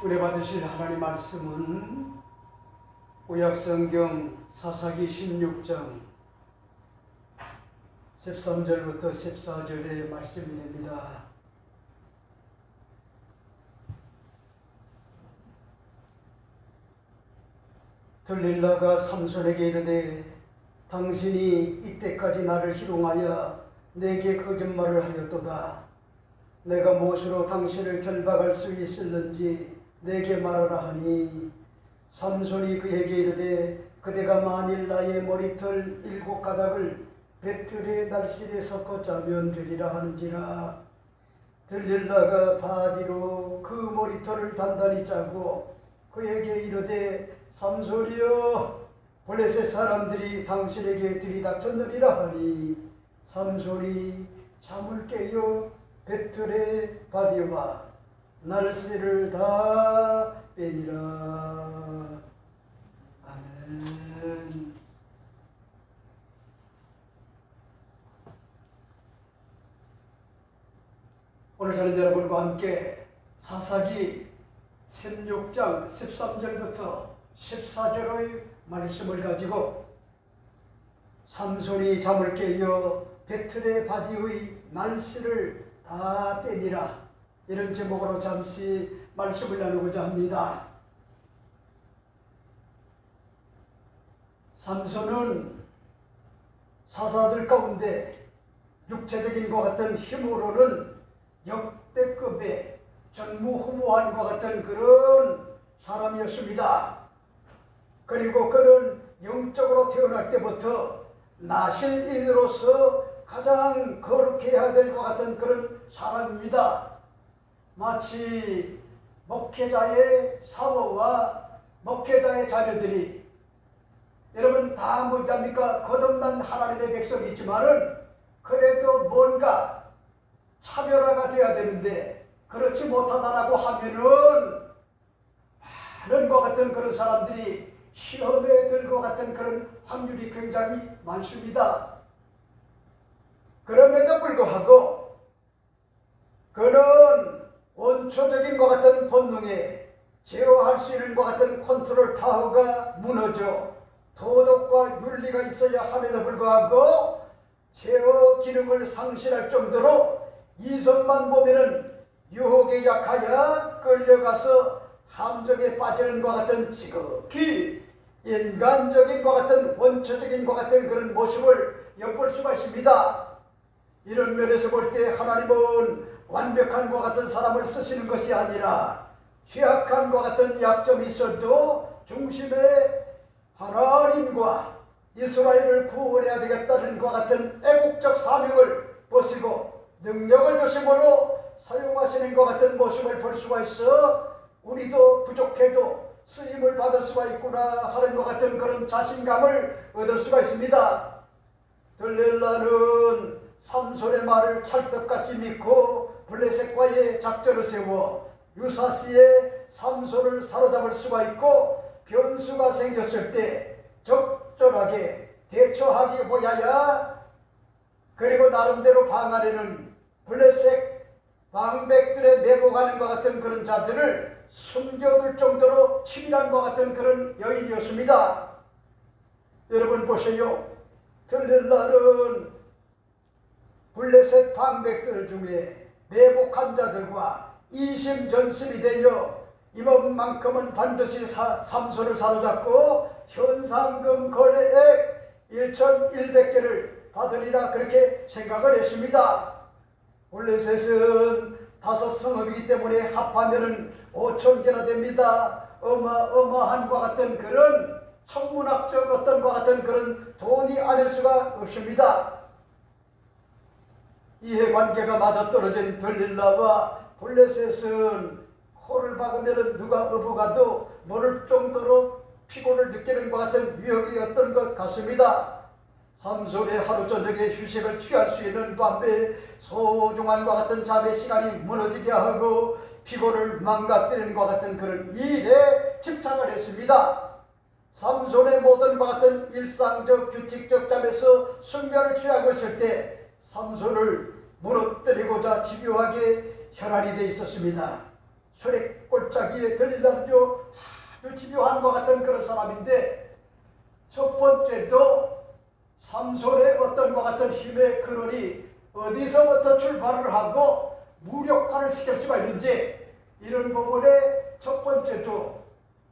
은혜 받으실 하나님 말씀은 구약성경 사사기 16장 13절부터 14절의 말씀이 됩니다. 들릴라가 삼손에게 이르되 당신이 이때까지 나를 희롱하여 내게 거짓말을 하였도다. 내가 무엇으로 당신을 결박할 수 있을는지 내게 말하라 하니 삼손이 그에게 이르되 그대가 만일 나의 머리털 7가닥을 배틀의 날실에 섞어 짜면 되리라 하는지라. 들릴라가 바디로 그 머리털을 단단히 짜고 그에게 이르되 삼손이여 블레셋 사람들이 당신에게 들이닥쳤느니라 하니 삼손이 잠을 깨어 배틀의 바디와 날씨를 다 빼니라. 아멘. 오늘 저는 여러분과 함께 사사기 16장 13절부터 14절의 말씀을 가지고 삼손이 잠을 깨어 배틀의 바디의 날씨를 다 빼니라, 이런 제목으로 잠시 말씀을 나누고자 합니다. 삼손은 사사들 가운데 육체적인 것 같은 힘으로는 역대급의 전무후무한 것 같은 그런 사람이었습니다. 그리고 그는 영적으로 태어날 때부터 나실인으로서 가장 거룩해야 해야 될 것 같은 그런 사람입니다. 마치 목회자의 사모와 목회자의 자녀들이, 여러분 다 뭐합니까? 거듭난 하나님의 백성이지만은 그래도 뭔가 차별화가 돼야 되는데 그렇지 못하다라고 하면은 많은 것 같은 그런 사람들이 시험에 들 것 같은 그런 확률이 굉장히 많습니다. 그럼에도 불구하고 그는 원초적인 것 같은 본능에 제어할 수 있는 것 같은 컨트롤 타워가 무너져 도덕과 윤리가 있어야 함에도 불구하고 제어 기능을 상실할 정도로 이성만 보면은 유혹에 약하여 끌려가서 함정에 빠지는 것 같은 지극히 인간적인 것 같은 원초적인 것 같은 그런 모습을 엿볼 수가 있습니다. 이런 면에서 볼 때 하나님은 완벽한 것 같은 사람을 쓰시는 것이 아니라 취약한 것 같은 약점이 있어도 중심에 하나님과 이스라엘을 구원해야 되겠다는 것 같은 애국적 사명을 보시고 능력을 주심으로 사용하시는 것 같은 모습을 볼 수가 있어 우리도 부족해도 쓰임을 받을 수가 있구나 하는 것 같은 그런 자신감을 얻을 수가 있습니다. 들릴라는 삼손의 말을 찰떡같이 믿고 블레셋과의 작전을 세워 유사시에 삼손을 사로잡을 수가 있고 변수가 생겼을 때 적절하게 대처하기 보야야, 그리고 나름대로 방안에는 블레셋 방백들의 매복하는 것 같은 그런 자들을 숨겨둘 정도로 치밀한 것 같은 그런 여인이었습니다. 여러분 보세요. 들릴라는 블레셋 방백들 중에 매복한 자들과 이심전심이 되어 이번만큼은 반드시 삼손을 사로잡고 현상금 거래액 1,100개를 받으리라 그렇게 생각을 했습니다. 블레셋은 5성읍이기 때문에 합하면은 5,000개나 됩니다. 어마어마한 것 같은 그런 천문학적 어떤 것 같은 그런 돈이 아닐 수가 없습니다. 이해관계가 맞아떨어진 들릴라와 블레셋은 코를 박으면 누가 어부가도 모를 정도로 피곤을 느끼는 것 같은 위협이었던 것 같습니다. 삼손의 하루 저녁에 휴식을 취할 수 있는 밤에 소중한 것 같은 잠의 시간이 무너지게 하고 피곤을 망가뜨리는 것 같은 그런 일에 집착을 했습니다. 삼손의 모든 것 같은 일상적 규칙적 잠에서 숙면을 취하고 있을 때 삼손을 무너뜨리고자 집요하게 혈안이 되어 있었습니다. 혈액골짜기에 들리라는요 아주 집요한 것 같은 그런 사람인데, 첫 번째도 삼손의 어떤 것 같은 힘의 근원이 어디서부터 출발을 하고 무력화를 시킬 수가 있는지, 이런 부분에 첫 번째도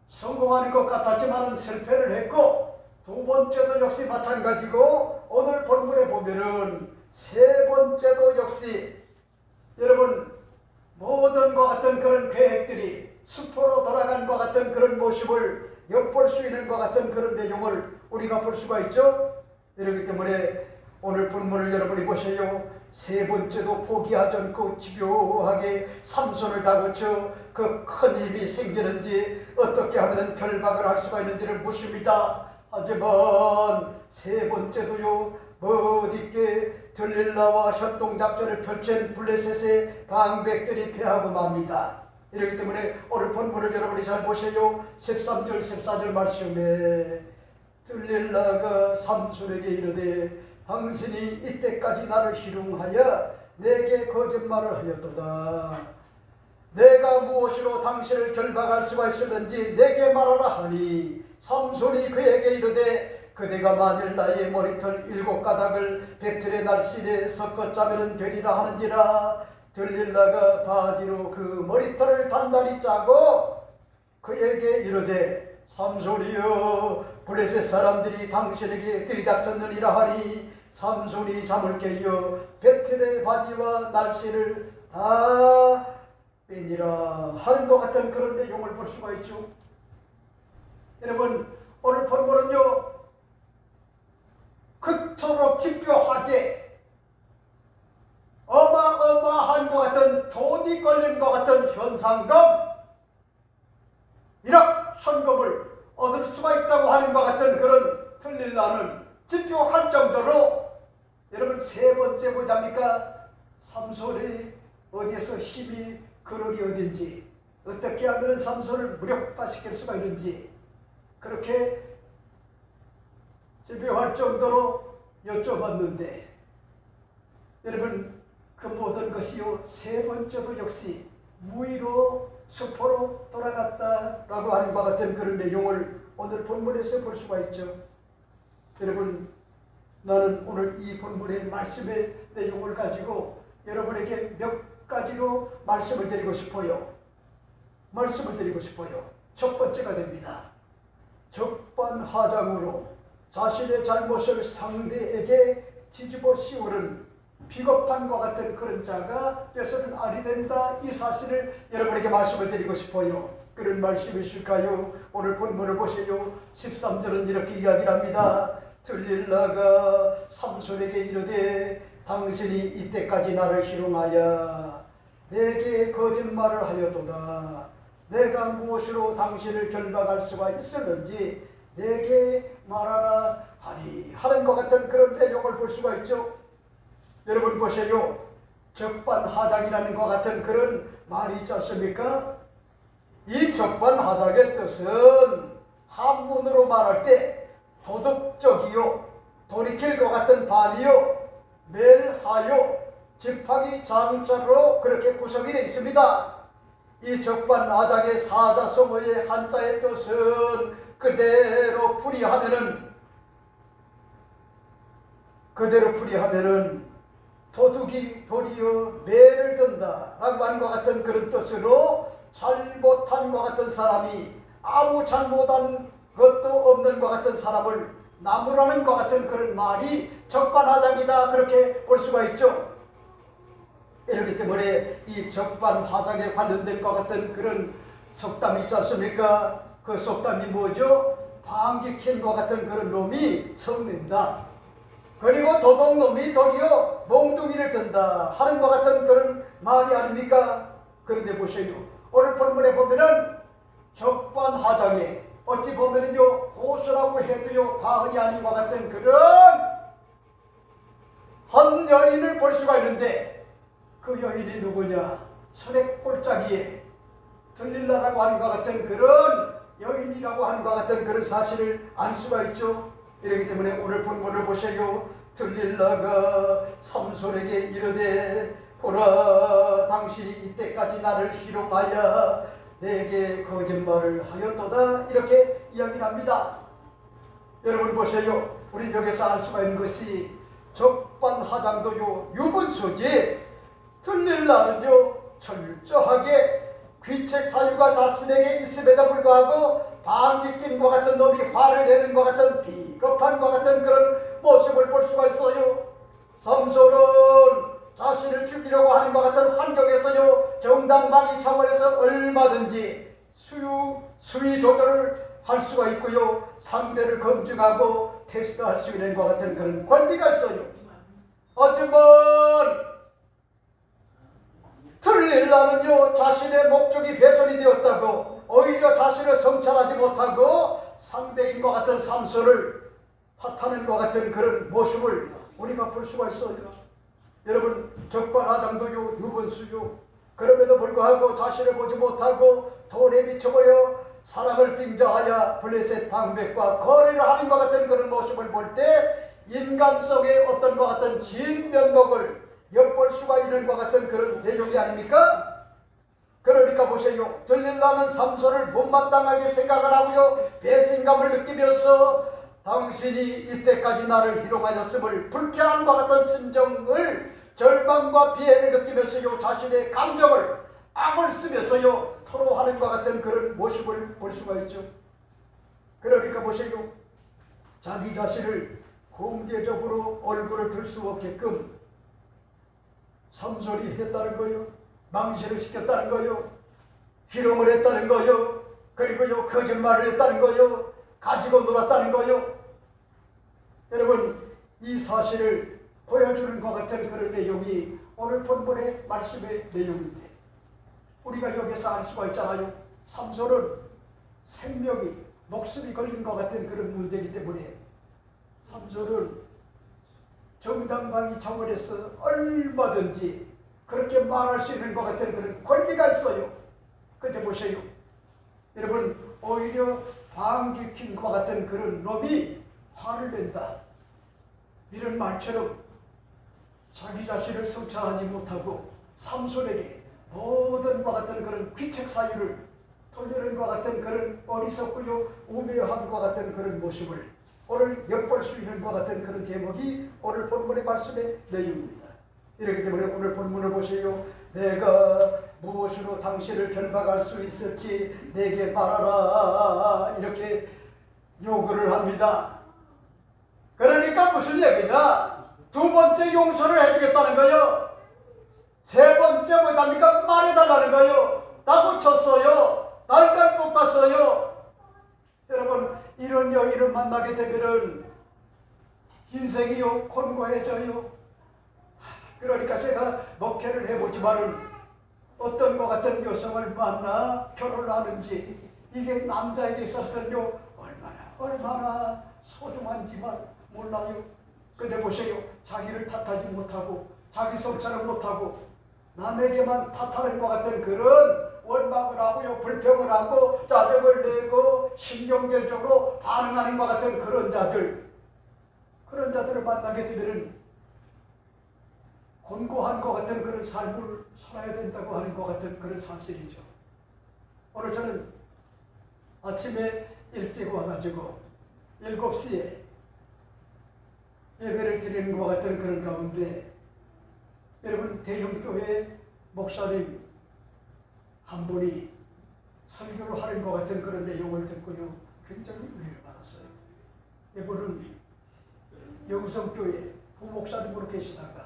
성공하는 것 같았지만 실패를 했고, 두 번째도 역시 마찬가지고, 오늘 본문에 보면은 세 번째도 역시 여러분 모든 것 같은 그런 계획들이 수포로 돌아간 것 같은 그런 모습을 엿볼 수 있는 것 같은 그런 내용을 우리가 볼 수가 있죠. 이렇기 때문에 오늘 본문을 여러분이 보세요. 세 번째도 포기하지 않고 집요하게 삼손을 다그쳐 그 큰 힘이 생기는지, 어떻게 하면 결박을 할 수가 있는지를 묻습니다. 하지만 세 번째도요, 멋있게 들릴라와 협동작전을 펼친 블레셋의 방백들이 패하고 맙니다. 이렇기 때문에 오늘 본문을 여러분이 잘 보세요. 13절 14절 말씀에 들릴라가 삼손에게 이르되 당신이 이때까지 나를 희롱하여 내게 거짓말을 하였도다. 내가 무엇으로 당신을 결박할 수가 있었는지 내게 말하라 하니, 삼손이 그에게 이르되 그대가 만일 나의 머리털 7가닥을 배틀의 날씬에 섞어 짜면 되리라 하는지라. 들릴라가 바디로 그 머리털을 단단히 짜고 그에게 이르되 삼손이여, 블레셋 사람들이 당신에게 들이닥쳤느니라 하니, 삼손이 잠을 깨어 배틀의 바디와 날씬을 다 빼니라 하는 것 같은 그런 내용을 볼 수가 있죠. 여러분 오늘 본문은요 그토록 집요하게 어마어마한 것 같은 돈이 걸린 것 같은 현상금 1억 천금을 얻을 수가 있다고 하는 것 같은 그런 들릴라는 집요할 정도로, 여러분 세 번째 보자니까 삼손이 어디에서 힘이 근원이 어딘지, 어떻게 하면 삼손을 무력화시킬 수가 있는지 그렇게 집요할 정도로 여쭤봤는데, 여러분 그 모든 것이요 세 번째도 역시 무의로 수포로 돌아갔다라고 하는 것 같은 그런 내용을 오늘 본문에서 볼 수가 있죠. 여러분 나는 오늘 이 본문의 말씀의 내용을 가지고 여러분에게 몇 가지로 말씀을 드리고 싶어요. 첫 번째가 됩니다. 적반하장으로 자신의 잘못을 상대에게 뒤집어 씌우는 비겁한 것 같은 그런 자가 되서는 아니 된다, 이 사실을 여러분에게 말씀을 드리고 싶어요. 그런 말씀이실까요? 오늘 본문을 보세요. 13절은 이렇게 이야기를 합니다. 들릴라가 삼손에게 이르되 당신이 이때까지 나를 희롱하여 내게 거짓말을 하였도다. 내가 무엇으로 당신을 결박할 수가 있었는지 내게 말하라 하니 하는 것 같은 그런 내용을 볼 수가 있죠. 여러분 보세요. 적반하장이라는 것 같은 그런 말이 있지 않습니까? 이 적반하장의 뜻은 한문으로 말할 때 도덕적이요, 돌이킬 것 같은 반이요, 멸하요, 집하기 장자로 그렇게 구성이 되어 있습니다. 이 적반하장의 사자성어의 한자의 뜻은 그대로 풀이하면은 도둑이 도리어 매를 든다 라고 하는 것 같은 그런 뜻으로, 잘못한 것 같은 사람이 아무 잘못한 것도 없는 것 같은 사람을 나무라는 것 같은 그런 말이 적반하장이다, 그렇게 볼 수가 있죠. 이렇기 때문에 이 적반하장에 관련된 것 같은 그런 속담이 있지 않습니까? 그 속담이 뭐죠? 방귀 킨 것 같은 그런 놈이 성낸다, 그리고 도둑놈이 도리어 몽둥이를 든다 하는 것 같은 그런 말이 아닙니까? 그런데 보세요. 오늘 본문에 보면은 적반하장에 어찌 보면은요 고수라고 해도요 과언이 아닌 것 같은 그런 한 여인을 볼 수가 있는데, 그 여인이 누구냐? 혈액골짜기에 들릴라라고 하는 것 같은 그런 여인이라고 하는 것 같은 그런 사실을 알 수가 있죠. 이렇기 때문에 오늘 본문을 보세요. 들릴라가 삼손에게 이르되 보라, 당신이 이때까지 나를 희롱하여 내게 거짓말을 하였도다. 이렇게 이야기를 합니다. 여러분 보세요. 우리 여기서 알 수가 있는 것이 적반하장도요 유분수지, 틀릴 날은요 철저하게 귀책 사유가 자신에게 있음에도 불구하고 방귀낀과 같은 놈이 화를 내는 것 같은 비겁한과 같은 그런 모습을 볼 수가 있어요. 삼손은 자신을 죽이려고 하는 것 같은 환경에서요 정당방위 차원에서 얼마든지 수위 조절을 할 수가 있고요, 상대를 검증하고 테스트할 수 있는 것 같은 그런 권리가 있어요. 하지만 틀릴 날은요 자신의 목적이 훼손이 되었다고 오히려 자신을 성찰하지 못하고 상대인과 같은 삼손을 탓하는 것 같은 그런 모습을 우리가 볼 수가 있어요. 여러분, 적반하장도요 유분수요, 그럼에도 불구하고 자신을 보지 못하고 돈에 미쳐버려 사랑을 빙자하여 블레셋 방백과 거래를 하는 것 같은 그런 모습을 볼 때 인간성의 어떤 것 같은 진면목을 엿볼 수가 있는 것 같은 그런 내용이 아닙니까? 그러니까 보세요. 들릴라는 삼손을 못마땅하게 생각을 하고요 배신감을 느끼면서 당신이 이때까지 나를 희롱하였음을 불쾌함과 같은 심정을 절망과 비애를 느끼면서요 자신의 감정을 악을 쓰면서요 토로하는 것 같은 그런 모습을 볼 수가 있죠. 그러니까 보세요. 자기 자신을 공개적으로 얼굴을 들 수 없게끔 삼손이 했다는 거요, 망신을 시켰다는 거요, 희롱을 했다는 거요, 그리고요 거짓말을 했다는 거요, 가지고 놀았다는 거요. 여러분, 이 사실을 보여주는 것 같은 그런 내용이 오늘 본문의 말씀의 내용인데 우리가 여기서 알 수가 있잖아요. 삼손은 생명이, 목숨이 걸린 것 같은 그런 문제이기 때문에 삼손은 정당방위 차원에서 얼마든지 그렇게 말할 수 있는 것 같은 그런 권리가 있어요. 근데 보세요. 여러분, 오히려 방귀 낀 것 같은 그런 놈이 화를 낸다, 이런 말처럼 자기 자신을 성찰하지 못하고 삼손에게 모든 것 같은 그런 귀책 사유를 돌리는 것 같은 그런 어리석고요 우매함과 같은 그런 모습을 오늘 엿볼 수 있는 것 같은 그런 제목이 오늘 본문의 말씀의 내용입니다. 이렇기 때문에 오늘 본문을 보세요. 내가 무엇으로 당신을 변박할 수 있을지 내게 말하라, 이렇게 요구를 합니다. 그러니까 무슨 얘기냐? 두 번째 용서를 해주겠다는 거예요. 세 번째 뭐답니까? 말해달라는 거예요. 나 고쳤어요. 날까지 못 갔어요. 여러분, 이런 여인을 만나게 되면은 인생이요 곤고해져요. 그러니까 제가 목회를 해보지만은 어떤 것 같은 여성을 만나 결혼을 하는지 이게 남자에게 있어서는요 얼마나 소중한지만 몰라요. 근데 보세요. 자기를 탓하지 못하고 자기 성찰을 못하고 남에게만 탓하는 것 같은 그런 원망을 하고요 불평을 하고 짜증을 내고 신경질적으로 반응하는 것 같은 그런 자들을 만나게 되면은 곤고한 것 같은 그런 삶을 살아야 된다고 하는 것 같은 그런 사실이죠. 오늘 저는 아침에 일찍 와가지고 7시에 예배를 드리는 것 같은 그런 가운데 여러분, 대형교회 목사님 한 분이 설교를 하는 것 같은 그런 내용을 듣고요 굉장히 은혜를 받았어요. 이분은 영성교회 부목사님으로 계시다가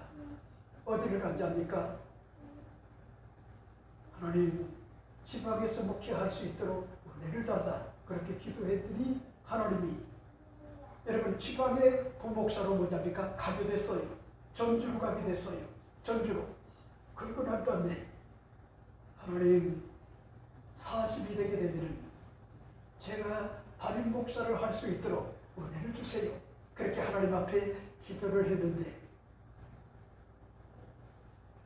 어디를 간지 압니까? 하나님, 지방에서 목회할 수 있도록 은혜를 달라, 그렇게 기도했더니 하나님이 여러분 지방의 부목사로 뭐잡니까? 가게 됐어요. 전주로 가게 됐어요. 전주로. 그리고 난 다음에 하나님, 40이 되게 되면 제가 담임 목사를 할 수 있도록 은혜를 주세요. 그렇게 하나님 앞에 기도를 했는데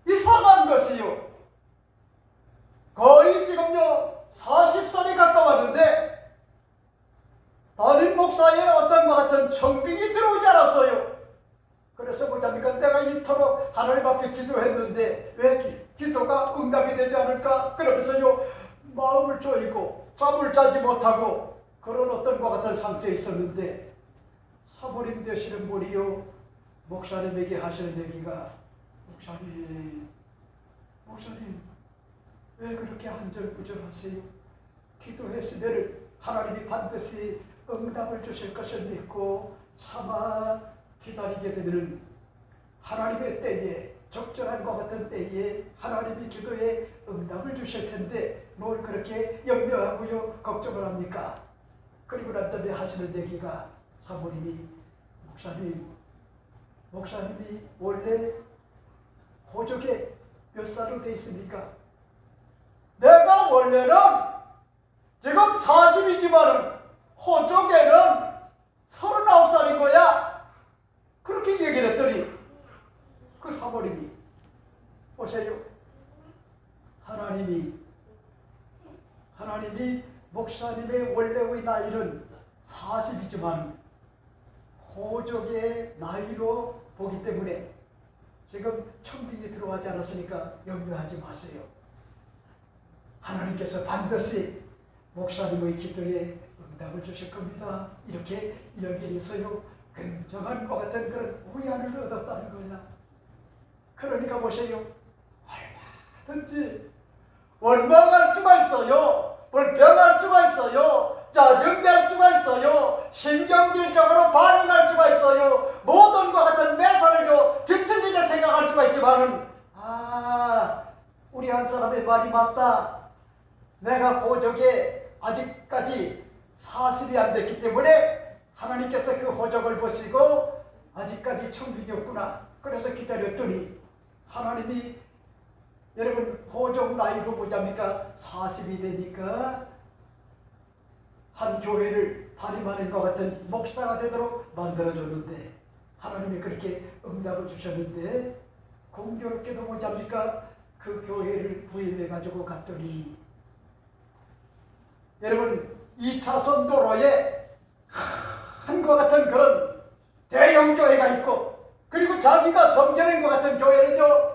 이상한 것이요, 거의 지금요 40살이 가까웠는데 담임 목사의 어떤 것 같은 청빙이 들어오지 않았어요. 그래서 뭐답니까? 내가 이토록 하나님 앞에 기도했는데 왜 기도가 응답이 되지 않을까? 그러면서요 마음을 조이고 잠을 자지 못하고 그런 어떤 것 같은 상태에 있었는데 사모님 되시는 분이요 목사님에게 하시는 얘기가 목사님 왜 그렇게 안절부절하세요? 기도했으면 하나님이 반드시 응답을 주실 것을 믿고 참아 기다리게 되면 하나님의 때에 적절한 것 같은 때에 하나님이 기도에 응답을 주실 텐데 뭘 그렇게 염려하고요 걱정을 합니까? 그리고 난 다음에 하시는 얘기가 사모님이 목사님이 원래 호적에 몇 살로 돼 있습니까? 내가 원래는 지금 40이지만은 호적에는 39살인 거야. 그렇게 얘기를 했더니 그 사모님이 보세요. 하나님이 목사님의 원래의 나이는 40이지만 호적의 나이로 보기 때문에 지금 청빙이 들어가지 않았으니까 염려하지 마세요. 하나님께서 반드시 목사님의 기도에 응답을 주실 겁니다. 이렇게 여기에서요 굉장한 것 같은 그런 위안을 얻었다는 거야. 그러니까 보세요. 얼마든지 원망할 수가 있어요. 불평할 수가 있어요. 짜증낼 수가 있어요. 신경질적으로 반응할 수가 있어요. 모든 것 같은 매사를요 뒤틀리게 생각할 수가 있지만은 우리 한 사람의 말이 맞다. 내가 호적에 아직까지 40이 안 됐기 때문에 하나님께서 그 호적을 보시고 아직까지 청빙이었구나. 그래서 기다렸더니 하나님이 여러분 호적 나이로 보자니까 40이 되니까 한 교회를 담임하는 것 같은 목사가 되도록 만들어줬는데 하나님이 그렇게 응답을 주셨는데 공교롭게도 보자니까 그 교회를 부임해 가지고 갔더니 여러분 2차선 도로에 한것 같은 그런 대형 교회가 있고 그리고 자기가 섬기는 것 같은 교회는요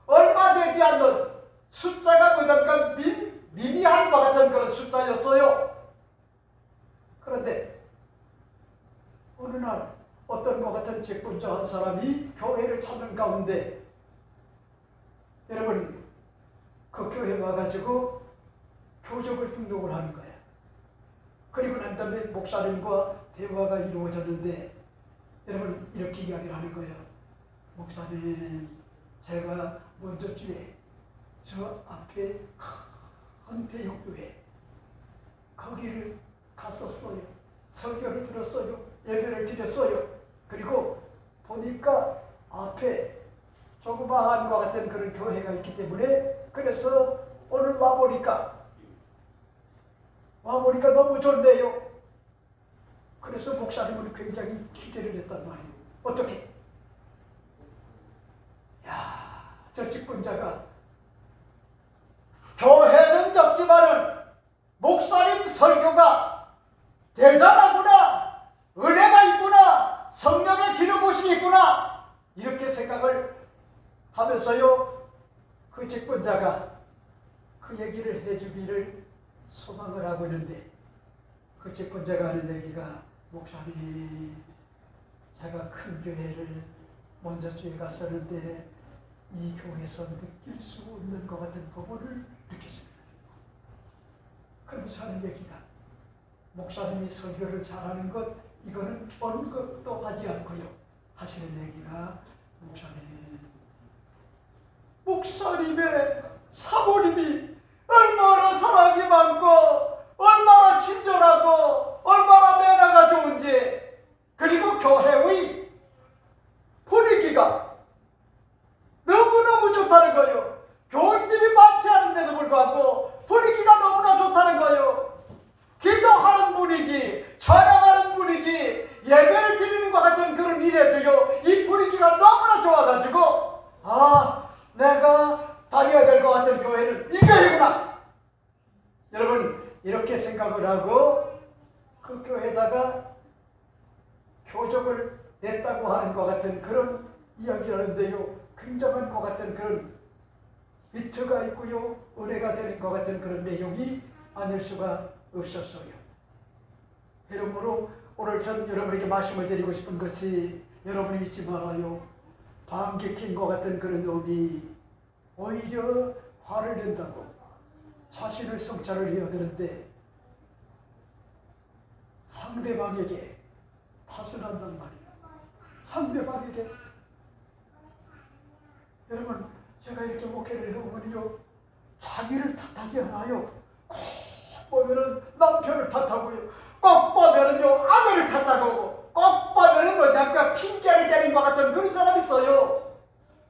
얼마 되지 않는 숫자가 보자니까 미미한 것 같은 그런 숫자였어요. 그런데 어느 날 어떤 것 같은 직분자 한 사람이 교회를 찾는 가운데 여러분 그 교회에 와가지고 교적을 등록을 하는 거예요. 그리고 난 다음에 목사님과 대화가 이루어졌는데 여러분 이렇게 이야기를 하는 거예요. 목사님 제가 먼저 주에 저 앞에 큰 대형 교회 거기를 갔었어요. 설교를 들었어요. 예배를 드렸어요. 그리고 보니까 앞에 조그마한 것 같은 그런 교회가 있기 때문에 그래서 오늘 와보니까 너무 좋네요. 그래서 목사님은 굉장히 기대를 했단 말이에요. 어떻게? 저 직분자가 교회는 적지만은 목사님 설교가 대단하구나, 은혜가 있구나, 성령의 기름 부심이 있구나 이렇게 생각을 하면서요 그 직분자가 그 얘기를 해주기를 소망을 하고 있는데 그 직분자가 하는 얘기가 목사님 제가 큰 교회를 먼저 주에 갔었는데 이 교회에서 느낄 수 없는 것 같은 부분을 느꼈습니다. 그러면서 하는 얘기가 목사님이 설교를 잘하는 것 이거는 언급도 하지 않고요 하시는 얘기가 목사님의 사모님이 얼마나 사랑이 많고 얼마나 친절하고 얼마나 매너가 좋은지 그리고 교회의 분위기가 너무너무 좋다는 거예요. 교인들이 많지 않은데도 불구하고 분위기가 너무나 좋다는 거예요. 기도하는 분위기, 찬양하는 분위기, 예배를 드리는 것 같은 그런 일에도요 이 분위기가 너무나 좋아가지고 내가 다녀야 될 것 같은 교회는 이 교회 같은 그런 위트가 있고요, 은혜가 되는 것 같은 그런 내용이 아닐 수가 없었어요. 이러므로 오늘 전 여러분에게 말씀을 드리고 싶은 것이, 여러분이 잊지 말아요. 반격힌 것 같은 그런 놈이 오히려 화를 낸다고 자신을 성찰을 해야 되는데 상대방에게 탓을 한단 말이에요. 상대방에게. 여러분, 제가 이렇게 목회를 해보면요, 자기를 탓하지 않아요. 꼭 보면은 남편을 탓하고요, 꼭 보면은요 아들을 탓하고, 꼭 보면은 뭐냐면 핑계를 대는 것 같은 그런 사람이 있어요.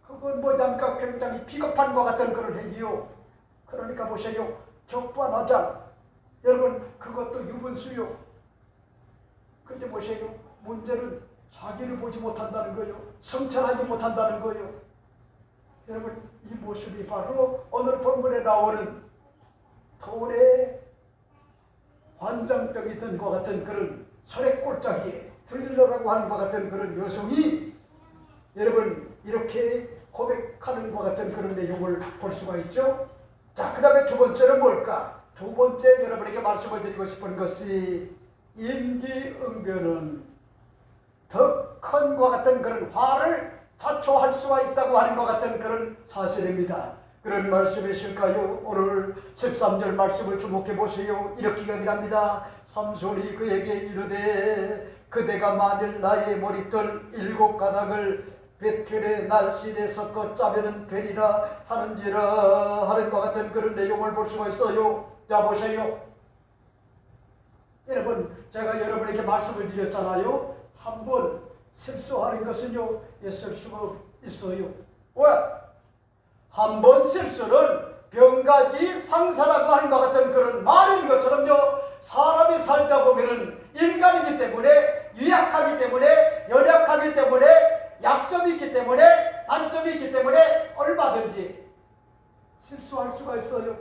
그건 뭐냐면 굉장히 비겁한 것 같은 그런 행위요. 그러니까 보세요, 적반하장. 여러분, 그것도 유분수요. 근데 보세요, 문제는 자기를 보지 못한다는 거예요. 성찰하지 못한다는 거예요. 여러분, 이 모습이 바로 오늘 본문에 나오는 돌에 환장병이 든 것 같은 그런 설의 들리려라고 하는 것 같은 그런 여성이 여러분 이렇게 고백하는 것 같은 그런 내용을 볼 수가 있죠. 자, 그 다음에 두 번째는 뭘까? 두 번째 여러분에게 말씀을 드리고 싶은 것이 임기응변은 더 큰 것 같은 그런 화를 자초할 수가 있다고 하는 것 같은 그런 사실입니다. 그런 말씀이실까요? 오늘 13절 말씀을 주목해 보세요. 이렇게 이야기합니다. 삼손이 그에게 이르되 그대가 만일 나의 머리털 7가닥을 베틀의 날씬에 섞어 짜면은 되리라 하는지라 하는 것 같은 그런 내용을 볼 수가 있어요. 자, 보세요. 여러분, 제가 여러분에게 말씀을 드렸잖아요. 한번 실수하는 것은요, 있을 수가 있어요. 왜? 한 번 실수는 병가지 상사라고 하는 것 같은 그런 말인 것처럼요, 사람이 살다 보면은 인간이기 때문에 유약하기 때문에 연약하기 때문에 약점이 있기 때문에 단점이 있기 때문에 얼마든지 실수할 수가 있어요.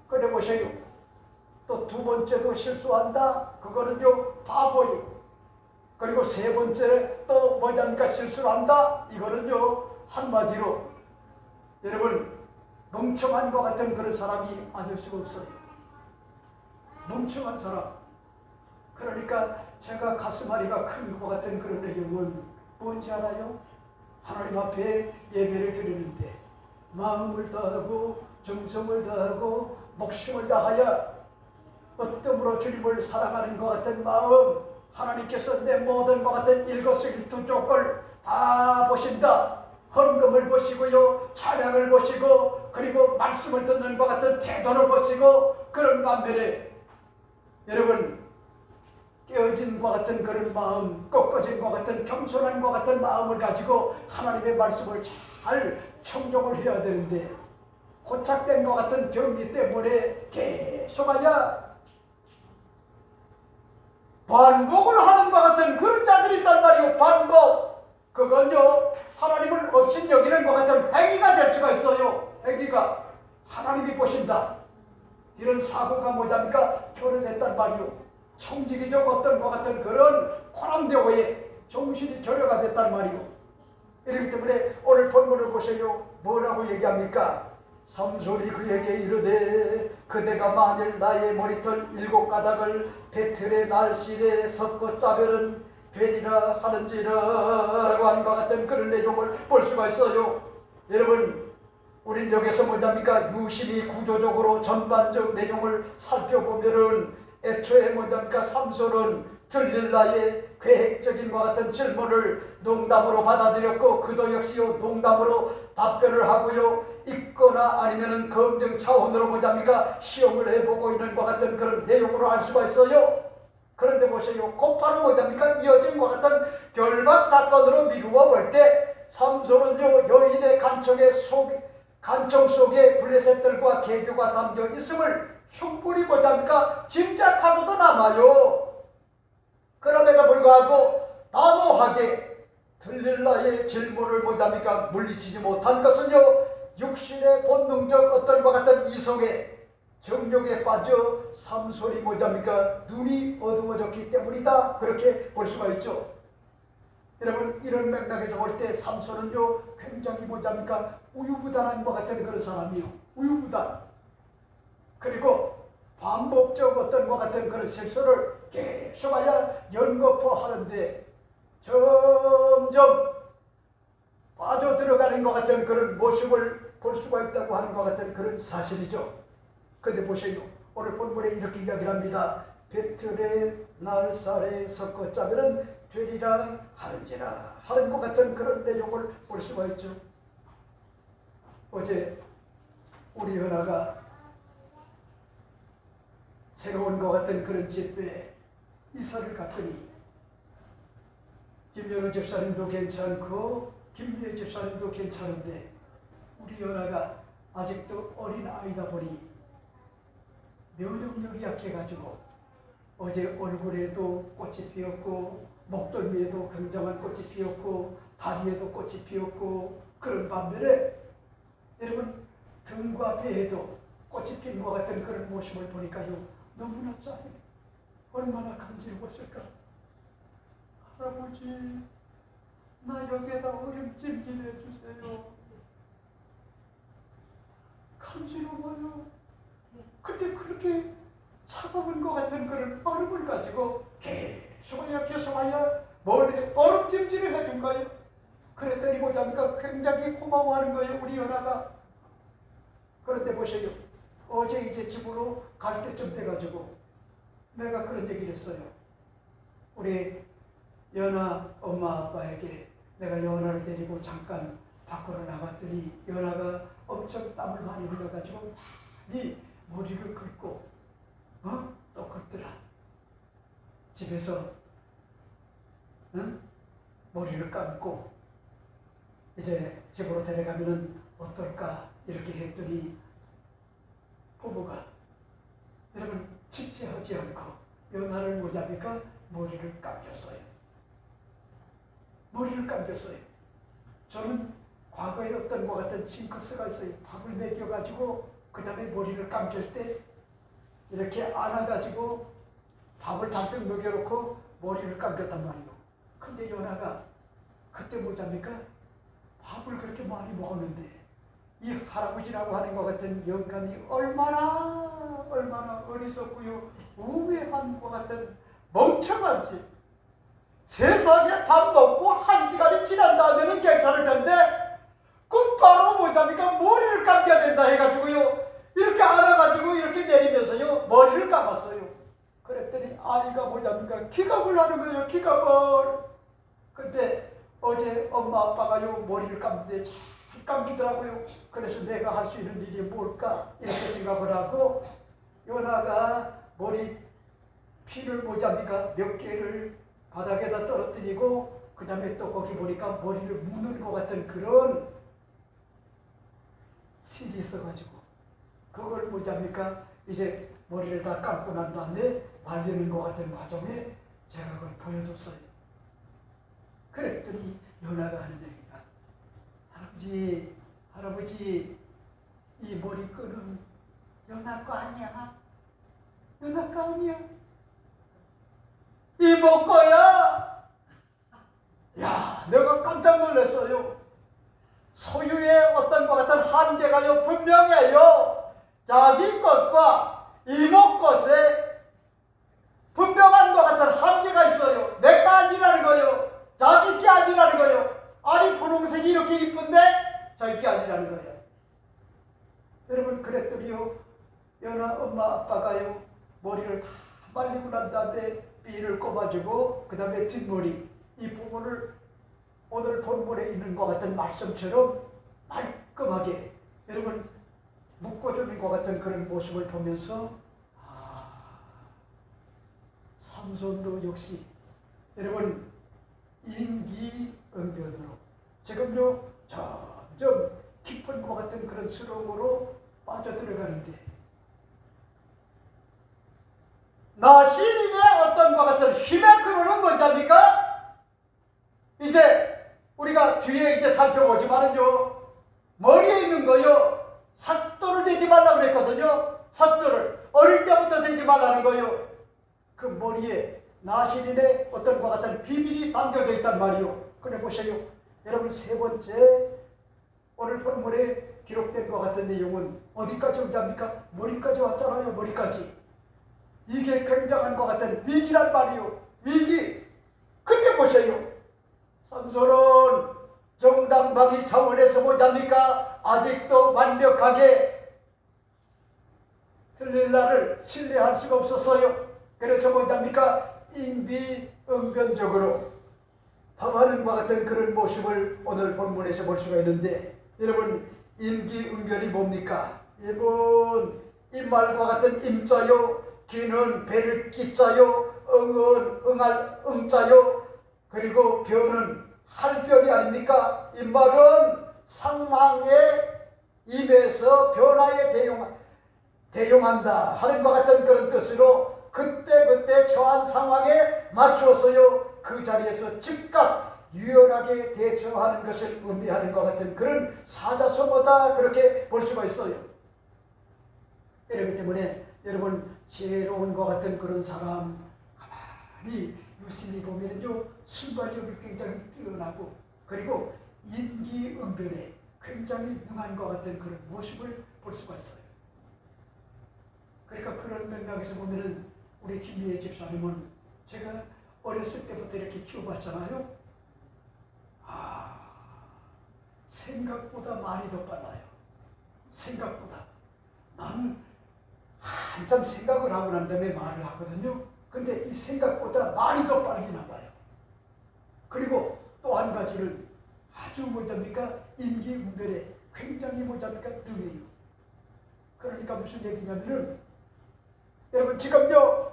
그래 보세요. 또 두 번째도 실수한다? 그거는요, 바보요. 그리고 세 번째 또 뭐냐니까 실수를 한다? 이거는요, 한마디로 여러분 멍청한 것 같은 그런 사람이 아닐 수가 없어요. 멍청한 사람. 그러니까 제가 가슴앓이가 큰 것 같은 그런 내용은 뭔지 알아요? 하나님 앞에 예배를 드리는데 마음을 다하고 정성을 다하고 목숨을 다하여 어떤 주님을 사랑하는 것 같은 마음, 하나님께서 내 모든 것 같은 일거수일투족을 다 보신다. 헌금을 보시고요, 찬양을 보시고, 그리고 말씀을 듣는 것 같은 태도를 보시고, 그런 반면에 여러분 깨어진 것 같은 그런 마음, 꺾어진 것 같은 겸손한 것 같은 마음을 가지고 하나님의 말씀을 잘 청종을 해야 되는데, 고착된 것 같은 병리 때문에 계속하여 반복을 하는 것 같은 그런 자들이 있단 말이에요. 반복. 그건요, 하나님을 업신여기는 것 같은 행위가 될 수가 있어요. 행위가 하나님이 보신다. 이런 사고가 뭐답니까? 결여됐단 말이요. 청지기적 어떤 것 같은 그런 코람대오에 정신이 결여가 됐단 말이요. 이렇기 때문에 오늘 본문을 보세요. 뭐라고 얘기합니까? 삼손이 그에게 이르되 그대가 만일 나의 머리털 7가닥을 베틀의 날씬에 섞어 짜면은 되리라 하는지라 라고 하는 것 같은 그런 내용을 볼 수가 있어요. 여러분, 우린 여기서 뭐냐니까 유심히 구조적으로 전반적 내용을 살펴보면은 애초에 뭐냐니까 삼손은 들릴라의 계획적인 것 같은 질문을 농담으로 받아들였고, 그도 역시요 농담으로 답변을 하고요, 있거나 아니면은 검증 차원으로 뭐냐니까 시험을 해보고 있는 것 같은 그런 내용으로 알 수가 있어요. 그런데 보세요, 곧바로 뭐냐니까 이어진 것 같은 결박 사건으로 미루어 볼 때 삼손은요, 여인의 간청 속에 블레셋들과 계교가 담겨 있음을 충분히 뭐냐니까 짐작하고도 남아요. 그럼에도 불구하고 단호하게 들릴라의 질문을 뭐냐니까 물리치지 못한 것은요, 육신의 본능적 어떤 것 같은 이성의 정욕에 빠져 삼손이 뭐냐니까 눈이 어두워졌기 때문이다. 그렇게 볼 수가 있죠. 여러분, 이런 맥락에서 볼 때 삼손은요, 굉장히 뭐냐니까 우유부단한 것 같은 그런 사람이요. 우유부단. 그리고 반복적 어떤 것 같은 그런 실수를 계속하여 연거푸하는데 점점 빠져들어가는 것 같은 그런 모습을 볼 수가 있다고 하는 것 같은 그런 사실이죠. 근데 보세요. 오늘 본문에 이렇게 이야기를 합니다. 배틀에 날살에 섞어 짜면은 되리라 하는지라 하는 것 같은 그런 내용을 볼 수가 있죠. 어제 우리 연아가 새로운 것 같은 그런 집에 이사를 갔더니 김연우 집사님도 괜찮고 김미애 집사님도 괜찮은데 우리 연아가 아직도 어린 아이다 보니 면역력이 약해가지고 어제 얼굴에도 꽃이 피었고 목덜미에도 굉장한 꽃이 피었고 다리에도 꽃이 피었고 그런 반면에 여러분 등과 배에도 꽃이 핀 것 같은 그런 모습을 보니까요 너무나 짠해. 얼마나 간지러웠을까. 할아버지 나 여기에다 얼음 찜질해 주세요. 간지러워요. 근데 그렇게 차가운 것 같은 그런 얼음을 가지고 계속하여 머리에 얼음 찜질을 해준 거예요. 그랬더니 뭐잡니까 굉장히 고마워하는 거예요 우리 연아가. 그런데 보세요. 어제 이제 집으로 갈 때쯤 돼가지고 내가 그런 얘기를 했어요. 우리 연아 엄마 아빠에게 내가 연아를 데리고 잠깐 밖으로 나갔더니 연아가 엄청 땀을 많이 흘려가지고 많이 머리를 긁고 또 긁더라. 집에서 머리를 감고 이제 집으로 데려가면은 어떨까 이렇게 했더니 부부가 여러분 칙칙하지 않고 연하를 뭐잡니까 머리를 감겼어요. 머리를 감겼어요. 저는 과거에 어떤 것 같은 징크스가 있어요. 밥을 먹여가지고 그 다음에 머리를 감길 때 이렇게 안아가지고 밥을 잔뜩 먹여놓고 머리를 감겼단 말이에요. 근데 연하가 그때 뭐잡니까 밥을 그렇게 많이 먹었는데 이 할아버지라고 하는 것 같은 영감이 얼마나 어리석고요 우매한 것 같은 멍청한지 세상에 밥 먹고 1시간이 지난 다음에는 괜찮을 텐데 곧바로 뭐잡니까 머리를 감겨야 된다 해가지고요 이렇게 안아가지고 이렇게 내리면서요 머리를 감았어요. 그랬더니 아이가 뭐잡니까 기겁을 하는 거예요. 기겁을. 근데 어제 엄마 아빠가요 머리를 감는데 잘 감기더라고요. 그래서 내가 할 수 있는 일이 뭘까 이렇게 생각을 하고 연아가 머리 피를 뭐잡니까 몇 개를 바닥에다 떨어뜨리고 그 다음에 또 거기 보니까 머리를 무는 것 같은 그런 실이 있어가지고 그걸 뭐잡니까 이제 머리를 다 감고 난 다음에 말리는 것 같은 과정에 제가 그걸 보여줬어요. 그랬더니 연아가 하는 얘기가 할아버지 이 머리끈은 연아 거 아니야. 연아 거 아니야. 이모 거야. 야, 내가 깜짝 놀랐어요. 소유의 어떤 것 같은 한계가요 분명해요. 자기 것과 이모 것에 분명한 것 같은 한계가 있어요. 내 거 아니라는 거예요. 자기 게 아니라는 거예요. 아니 분홍색이 이렇게 이쁜데 자기 게 아니라는 거예요. 여러분 그랬더니요 연아 엄마 아빠가요 머리를 다 말리고 난 다음에 삐를 꼽아주고 그 다음에 뒷머리 이 부분을 오늘 본문에 있는 것 같은 말씀처럼 말끔하게 여러분 묶어주는 것 같은 그런 모습을 보면서 삼손도 역시 여러분 임기응변으로 지금요 점점 깊은 것 같은 그런 수렁으로 빠져들어가는데 나 시인의 어떤 것 같은 힘의 근원은 뭔지합니까? 이제 우리가 뒤에 이제 살펴보지만은요 머리에 있는 거요 삭도를 대지 말라고 그랬거든요. 삭도를 어릴 때부터 대지 말라는 거요. 그 머리에 나시린의 어떤 것 같은 비밀이 담겨져 있단 말이요. 그래 보세요. 여러분 세 번째 오늘 본문에 기록된 것 같은 내용은 어디까지 오자입니까? 머리까지 왔잖아요. 머리까지. 이게 굉장한 것 같은 위기란 말이요. 위기. 근데 보세요. 삼손은 정당방위 차원에서 보자니까 아직도 완벽하게 들릴라를 신뢰할 수가 없었어요. 그래서 뭐답니까? 임비응변적으로 당하는 것 같은 그런 모습을 오늘 본문에서 볼 수가 있는데, 여러분, 임기응변이 뭡니까? 여러분, 임말과 같은 임자요, 기는 배를 끼자요, 응은 응할 응자요, 그리고 변은 할변이 아닙니까? 임말은 상황에 임해서 변화에 대용한다 하는 것 같은 그런 뜻으로 그때그때 처한 상황에 맞추어서요 그 자리에서 즉각 유연하게 대처하는 것을 의미하는 것 같은 그런 사자성어다, 그렇게 볼 수가 있어요. 이렇기 때문에 여러분, 지혜로운 것 같은 그런 사람 가만히 유심히 보면요 순발력이 굉장히 뛰어나고, 그리고 임기응변에 굉장히 능한 것 같은 그런 모습을 볼 수가 있어요. 그러니까 그런 맥락에서 보면은 우리 김미애 집사님은 제가 어렸을 때부터 이렇게 키워봤잖아요. 생각보다 많이 더 빨라요. 생각보다. 나는 한참 생각을 하고 난 다음에 말을 하거든요. 근데 이 생각보다 많이 더 빨리 나와요. 그리고 또 한 가지는 아주 뭐잡니까? 임기응변에 굉장히 뭐잡니까? 능해요. 그러니까 무슨 얘기냐면은, 여러분 지금요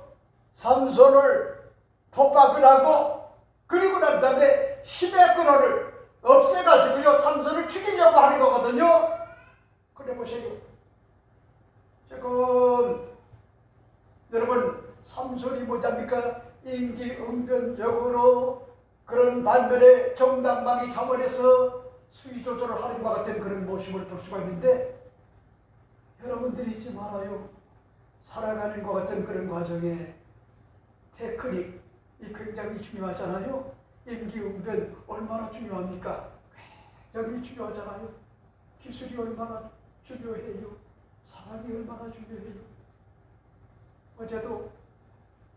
삼손을 포박을 하고 그리고 난 다음에 힘의 근원을 없애가지고요 삼손을 죽이려고 하는 거거든요. 그래 보세요. 지금 여러분 삼손이 뭐잡니까? 임기응변적으로 그런 반면에 정당방위 차원에서 수위 조절을 하는 것 같은 그런 모습을 볼 수가 있는데, 여러분들이 잊지 말아요. 살아가는 것 같은 그런 과정에 테크닉이 굉장히 중요하잖아요. 임기응변 얼마나 중요합니까? 굉장히 중요하잖아요. 기술이 얼마나 중요해요. 사랑이 얼마나 중요해요. 어제도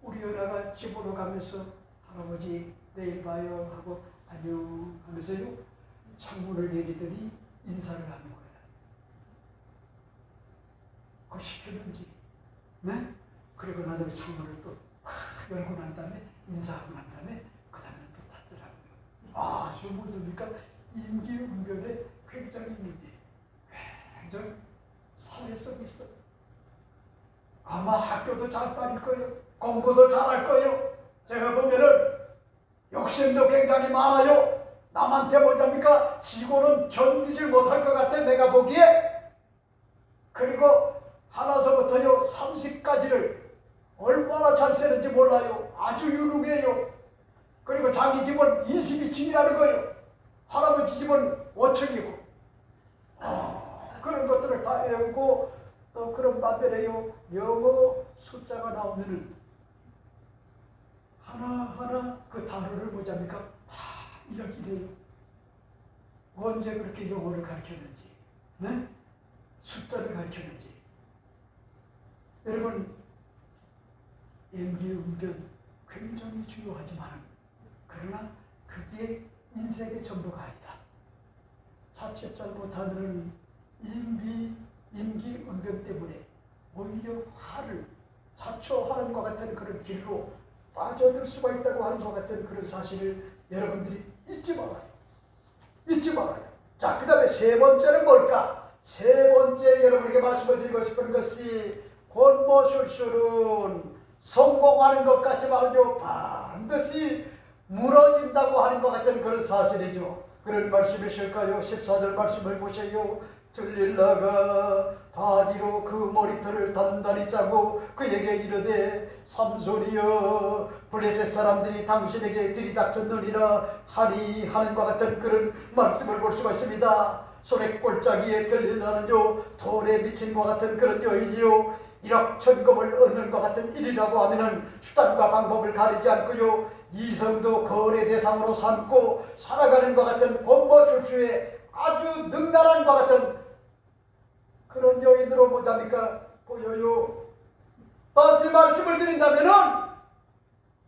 우리 연아가 집으로 가면서 할아버지 내일 봐요 하고 안녕 하면서요 창문을 내리더니 인사를 하는 거예요. 그거 시켰는지. 네? 그리고 나는 창문을 또 열고 난 다음에 인사하고 난 다음에 그 다음에 또 닫더라고요. 저 뭡니까? 임기응변에 굉장히 있는데 굉장히 사회성이 있어요. 아마 학교도 잘 다닐 거예요. 공부도 잘할 거예요. 제가 보면은 욕심도 굉장히 많아요. 남한테 뭐답니까? 지고는 견디질 못할 것 같아 내가 보기에. 그리고 하나서부터요 30까지를 얼마나 잘 쓰는지 몰라요. 아주 유능해요. 그리고 자기 집은 22층이라는 거예요. 할아버지 집은 5층이고 그런 것들을 다 외우고, 또 그런 반면에요 영어 숫자가 나오면은 하나하나 그 단어를 뭐잡니까? 다 이야기해요. 언제 그렇게 영어를 가르쳤는지, 네? 숫자를 가르쳤는지. 여러분, 임기응변 굉장히 중요하지만 그러나 그게 인생의 전부가 아니다. 자칫 잘못하면 임기응변 때문에 오히려 화를 자초하는 것 같은 그런 길로 빠져들 수가 있다고 하는 것 같은 그런 사실을 여러분들이 잊지 말아요. 잊지 말아요. 자, 그 다음에 세 번째는 뭘까? 세 번째 여러분에게 말씀을 드리고 싶은 것이 권모술술은 성공하는 것 같지만요 반드시 무너진다고 하는 것 같은 그런 사실이죠. 그런 말씀이실까요? 14절 말씀을 보세요. 들릴라가 바디로 그 머리털을 단단히 짜고 그에게 이르되 삼손이여 블레셋 사람들이 당신에게 들이닥쳤느니라 하니 하는 것 같은 그런 말씀을 볼 수가 있습니다. 손에 꼴짜기에 들릴라는요 돌에 미친 것 같은 그런 여인이요 1억 천금을 얻는 것 같은 일이라고 하면은 수단과 방법을 가리지 않고요 이성도 거래 대상으로 삼고 살아가는 것 같은 권모술수에 아주 능란한 것 같은 그런 여인으로 뭐답니까? 보여요. 다시 말씀을 드린다면은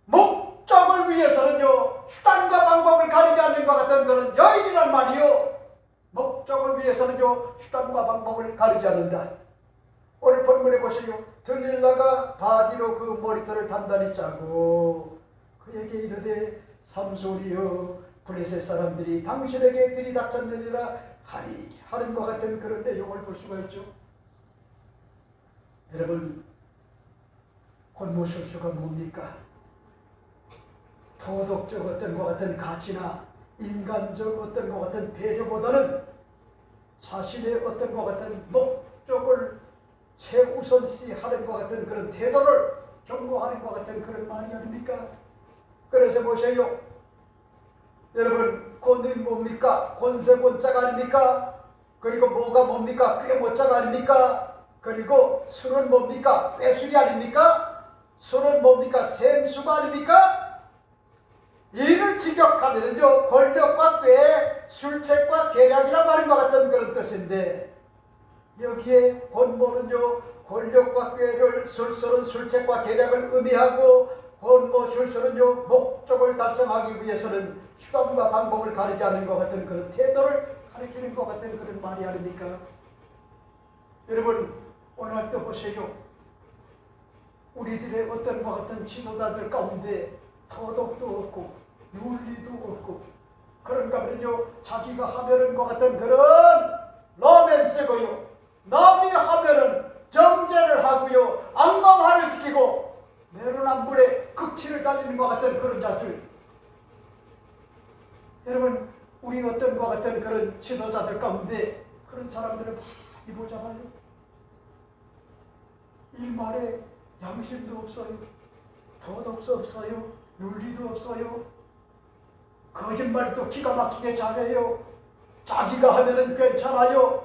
목적을 위해서는요 수단과 방법을 가리지 않는 것 같은 그런 여인이란 말이요. 목적을 위해서는요 수단과 방법을 가리지 않는다. 오늘 본문에 보세요. 들릴라가 바디로 그 머리털을 단단히 짜고 그에게 이르되 삼손이여 블레셋 사람들이 당신에게 들이닥쳤느니라 하니 하는 것 같은 그런 내용을 볼 수가 있죠. 여러분, 권모술수가 뭡니까? 도덕적 어떤 것 같은 가치나 인간적 어떤 것 같은 배려보다는 자신의 어떤 것 같은 목적을 최우선시 하는 것 같은 그런 태도를 경고하는 것 같은 그런 말이 아닙니까? 그래서 보세요. 여러분, 권이 뭡니까? 권세권자가 아닙니까? 그리고 뭐가 뭡니까? 꾀모자가 아닙니까? 그리고 술은 뭡니까? 꾀술이 아닙니까? 술은 뭡니까? 샘수가 아닙니까? 이를 직역하면은요 권력과 꾀, 술책과 계략이라고 하는 것 같은 그런 뜻인데 여기에 권모는요 권력과 꾀를, 술술은 술책과 계략을 의미하고 권모 술술은요 목적을 달성하기 위해서는 수단과 방법을 가리지 않는 것 같은 그런 태도를 가리키는 것 같은 그런 말이 아닙니까? 여러분, 오늘 또 보세요. 우리들의 어떤 것 같은 지도자들 가운데 도덕도 없고 윤리도 없고 그런가 하면요 자기가 하면은 것 같은 그런 로맨스고요, 남이 하면은 정죄를 하고요 악몽화를 시키고 내로남불에 극치를 달리는 것 같은 그런 자들. 여러분, 우리 어떤 것 같은 그런 지도자들 가운데 그런 사람들을 많이 보잖아요. 일말에 양심도 없어요, 도덕도 없어요, 윤리도 없어요. 거짓말도 기가 막히게 잘해요. 자기가 하면은 괜찮아요.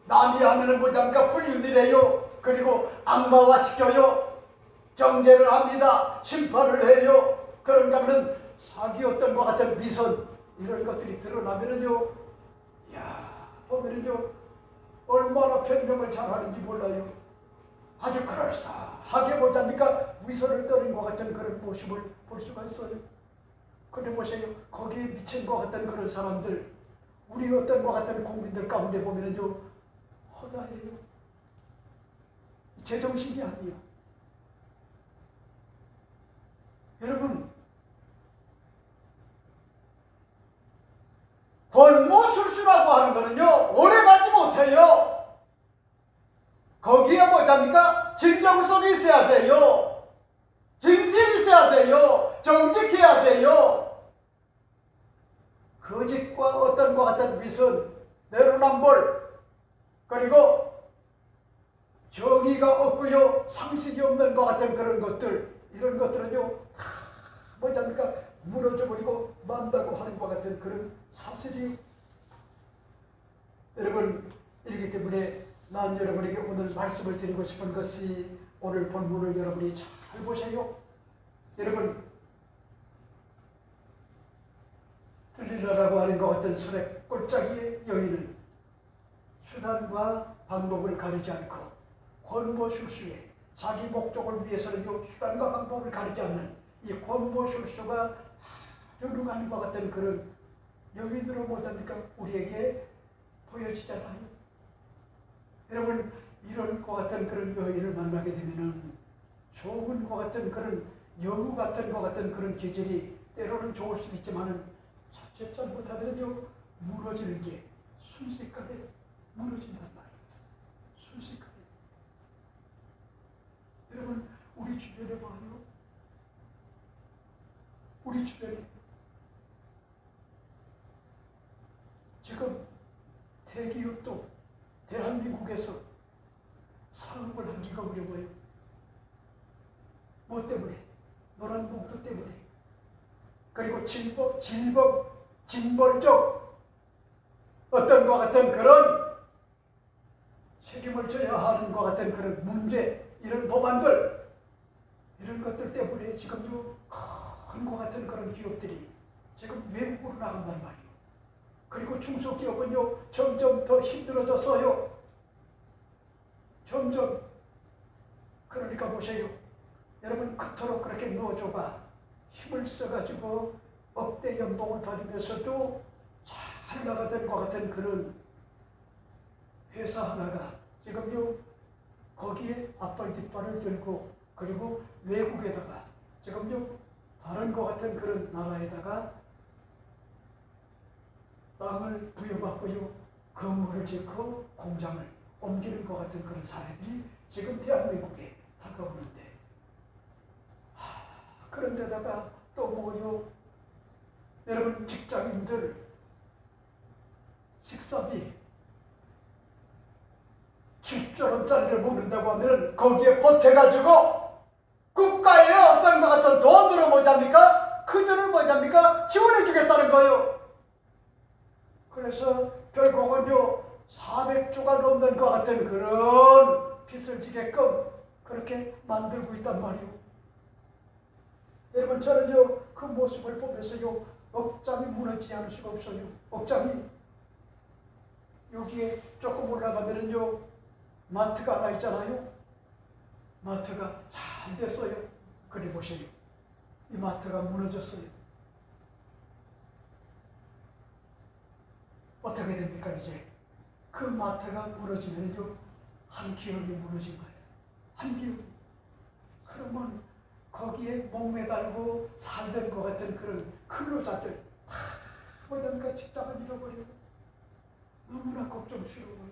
남이 하면은 뭐장까 불륜이래요. 그리고 악마화 시켜요. 정죄를 합니다. 심판을 해요. 그런가 하면 자기 어떤 것 같은 위선 이런 것들이 드러나면은요, 야 보면은요 얼마나 변명을 잘하는지 몰라요. 아주 그럴싸하게 뭐잡니까 위선을 떨는 것 같은 그런 모습을 볼 수가 있어요. 근데 보세요. 거기에 미친 것 같은 그런 사람들, 우리 어떤 것 같은 국민들 가운데 보면은요 허다해요. 제정신이 아니에요. 여러분, 권모술수라고 하는 거는요 오래가지 못해요. 거기에 뭐잡니까 진정성이 있어야 돼요. 진실이 있어야 돼요. 정직해야 돼요. 거짓과 어떤 것 같은 위선, 내로남불, 그리고 정의가 없고요 상식이 없는 것 같은 그런 것들, 이런 것들은요 다 뭐잡니까 무너져버리고 만다고 하는 것 같은 그런 사실이. 여러분, 이렇기 때문에 난 여러분에게 오늘 말씀을 드리고 싶은 것이, 오늘 본문을 여러분이 잘 보세요. 여러분, 들릴라라고 하는 것 같은 술의 꼴짜기의 여인은 수단과 방법을 가리지 않고 권모술수에 자기 목적을 위해서는 수단과 방법을 가리지 않는 이 권모술수가 요능한 것 같은 그런 여인으로 뭐답니까 우리에게 보여지잖아요. 여러분, 이런 것 같은 그런 여인을 만나게 되면은 좋은 것 같은 그런 여우 같은 것 같은 그런 기질이 때로는 좋을 수도 있지만은 자칫 잘못하면요 무너지는 게 순식간에 무너진단 말이에요. 순식간에. 여러분, 우리 주변에 봐요. 우리 주변에 지금 대기업도 대한민국에서 사업을 하기가 어려워요. 뭐 때문에? 노란봉투 때문에. 그리고 징벌적 어떤 것 같은 그런 책임을 져야 하는 것 같은 그런 문제, 이런 법안들, 이런 것들 때문에 지금도 큰 것 같은 그런 기업들이 지금 외국으로 나간단 말이에요. 그리고 중소기업은요 점점 더 힘들어졌어요. 점점. 그러니까 보세요. 여러분 그토록 그렇게 노조가 힘을 써가지고 억대 연봉을 받으면서도 잘 나가던 것 같은 그런 회사 하나가 지금요 거기에 앞발 뒷발을 들고 그리고 외국에다가 지금요 다른 것 같은 그런 나라에다가 땅을 부여받고요 건물을 짓고 공장을 옮기는 것 같은 그런 사례들이 지금 대한민국에 다가오는데 그런데다가 또 뭐요 여러분 직장인들 식사비 7조원짜리를 먹는다고 하면 거기에 보태가지고 국가의 어떤 것 같은 돈으로 뭐잡니까? 그 돈을 뭐잡니까? 지원해 주겠다는 거예요. 그래서 결국은요 400조가 넘는 것 같은 그런 빚을 지게끔 그렇게 만들고 있단 말이에요. 여러분 저는요 그 모습을 보면서요 억장이 무너지지 않을 수가 없어요. 억장이 여기에 조금 올라가면은요 마트가 하나 있잖아요. 마트가 잘 됐어요. 그래 보세요. 이 마트가 무너졌어요. 어떻게 됩니까 이제? 그 마트가 무너지면요 한 기업이 무너진 거예요. 한 기업. 그러면 거기에 목매달고 살던 것 같은 그런 근로자들 다 뭐든가 직장을 잃어버리고 너무나 걱정스러워요.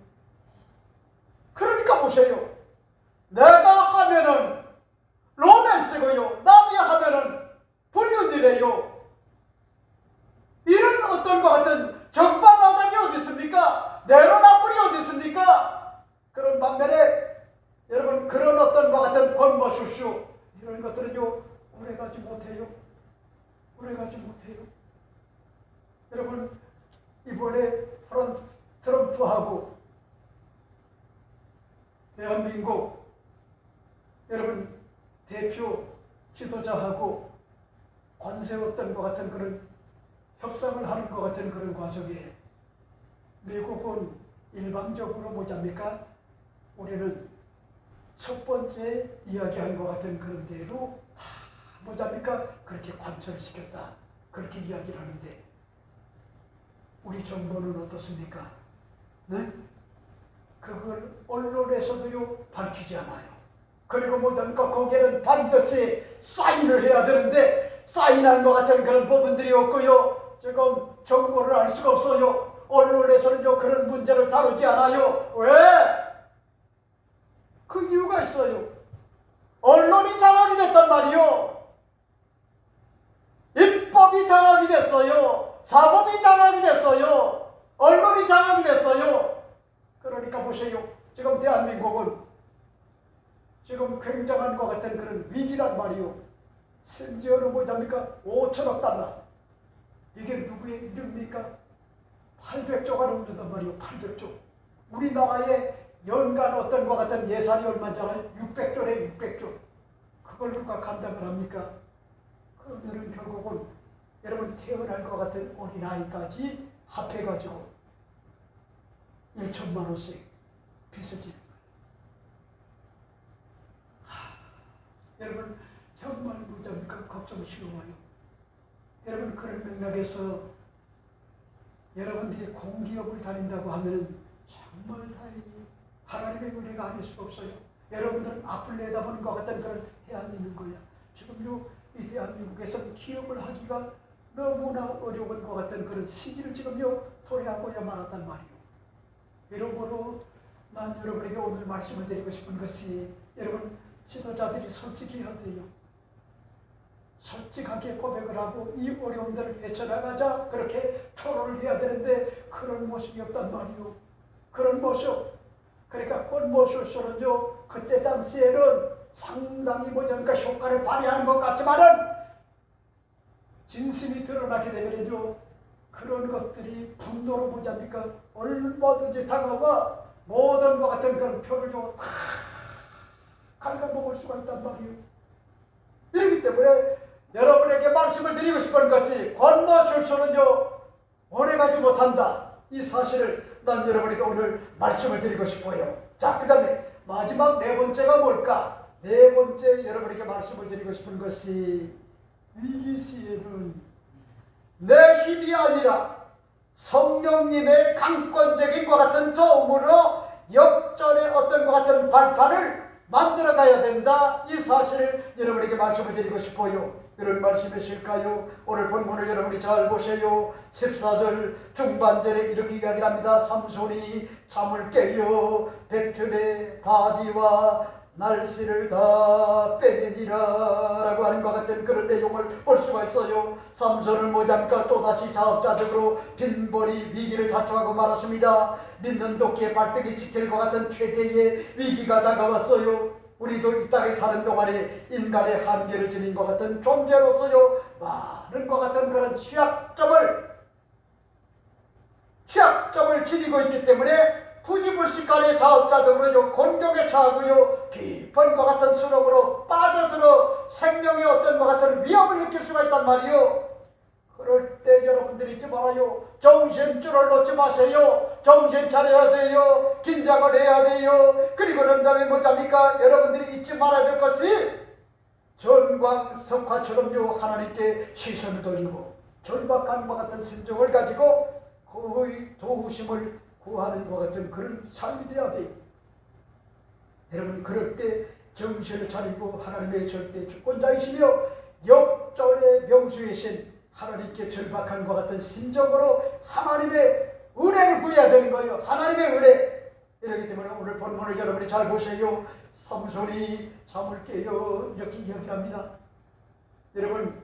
그러니까 보세요. 내가 하면은 로맨스고요. 남이 하면은 불륜이래요. 이런 어떤 것 같은 적반하장이 어디 있습니까? 내로남불이 어디 있습니까? 그런 반면에 여러분 그런 어떤 것 같은 권모술수 이런 것들은요 오래가지 못해요. 오래가지 못해요. 여러분 이번에 트럼프하고 대한민국 여러분 대표 지도자하고 관세웠던 것 같은 그런 협상을 하는 것 같은 그런 과정에 미국은 일방적으로 뭐잡니까? 우리는 첫 번째 이야기한 것 같은 그런 대로 다 뭐잡니까? 그렇게 관철시켰다. 그렇게 이야기를 하는데 우리 정부는 어떻습니까? 네? 그걸 언론에서도요 밝히지 않아요. 그리고 뭐잡니까? 거기에는 반드시 사인을 해야 되는데 사인한 것 같은 그런 부분들이 없고요. 지금 정보를 알 수가 없어요. 언론에서는요 그런 문제를 다루지 않아요. 왜? 그 이유가 있어요. 언론이 장악이 됐단 말이요. 입법이 장악이 됐어요. 사법이 장악이 됐어요. 언론이 장악이 됐어요. 그러니까 보세요. 지금 대한민국은 지금 굉장한 것 같은 그런 위기란 말이요. 심지어는 뭐잡니까? 5천억 달러. 이게 누구의 이름입니까? 800조가 넘는단 말이요. 800조. 우리나라의 연간 어떤 것 같은 예산이 얼마잖아요? 600조래 600조. 그걸 누가 감당을 합니까? 그러면은 결국은 여러분 태어날 것 같은 어린아이까지 합해가지고 1천만 원씩 빚을 지는 거예요. 여러분 정말 무지하게 걱정스러워요. 여러분 그런 맥락에서 여러분들이 공기업을 다닌다고 하면은 정말 다행히 하나님의 은혜가 아닐 수가 없어요. 여러분들은 앞을 내다보는 것 같은 그런 해안이 있는 거야. 지금요 이 대한민국에서는 기업을 하기가 너무나 어려운 것 같은 그런 시기를 지금요 도래하고야 말았단 말이에요. 이러므로 난 여러분에게 오늘 말씀을 드리고 싶은 것이 여러분 지도자들이 솔직해야 돼요. 솔직하게 고백을 하고 이 어려움들을 헤쳐나가자 그렇게 토론을 해야 되는데 그런 모습이 없단 말이에요. 그런 모습. 그러니까 권모술수는요 그때 당시에는 상당히 뭐냐니까 효과를 발휘하는 것 같지만은 진심이 드러나게 되면요 그런 것들이 분노로 뭐냐니까 얼마든지 다가와 모든 것 같은 그런 표를 다 갉아먹을 수가 있단 말이에요. 이렇기 때문에 여러분에게 말씀을 드리고 싶은 것이 권모술수는요 오래가지 못한다. 이 사실을 난 여러분에게 오늘 말씀을 드리고 싶어요. 자, 그 다음에 마지막 네 번째가 뭘까? 네 번째 여러분에게 말씀을 드리고 싶은 것이 위기 시에는 내 힘이 아니라 성령님의 강권적인 것 같은 도움으로 역전의 어떤 것 같은 발판을 만들어 가야 된다. 이 사실을 여러분에게 말씀을 드리고 싶어요. 이런 말씀이실까요? 오늘 본문을 여러분이 잘 보세요. 14절 중반절에 이렇게 이야기를 합니다. 삼손이 잠을 깨어 베틀의 바디와 날씨를 다 빼내니라 라고 하는 것 같은 그런 내용을 볼 수가 있어요. 삼손은 뭐냐니까 또다시 자업자득으로 빈벌이 위기를 자초하고 말았습니다. 믿는 도끼에 발등이 찍힐 것 같은 최대의 위기가 다가왔어요. 우리도 이 땅에 사는 동안에 인간의 한계를 지닌 것 같은 존재로서요, 많은 것 같은 그런 취약점을 지니고 있기 때문에 부지불식간의 자업자득으로 곤경에 처하고요, 깊은 것 같은 수렁으로 빠져들어 생명의 어떤 것 같은 위험을 느낄 수가 있단 말이요. 그럴 때 여러분들이 잊지 말아요. 정신줄을 놓지 마세요. 정신 차려야 돼요. 긴장을 해야 돼요. 그리고 그 다음에 뭐답니까? 여러분들이 잊지 말아야 될 것이 전광석화처럼요, 하나님께 시선을 돌리고 절박한 것 같은 심정을 가지고 거의 도우심을 구하는 것 같은 그런 삶이 되어야 돼요. 여러분, 그럴 때 정신을 차리고 하나님의 절대 주권자이시며 역전의 명수이신 하나님께 절박한 것 같은 심정으로 하나님의 은혜를 구해야 되는 거예요. 하나님의 은혜. 이러기 때문에 오늘 본문을 여러분이 잘 보세요. 삼손이 잠을 깨어 이렇게 이야기를 합니다. 여러분,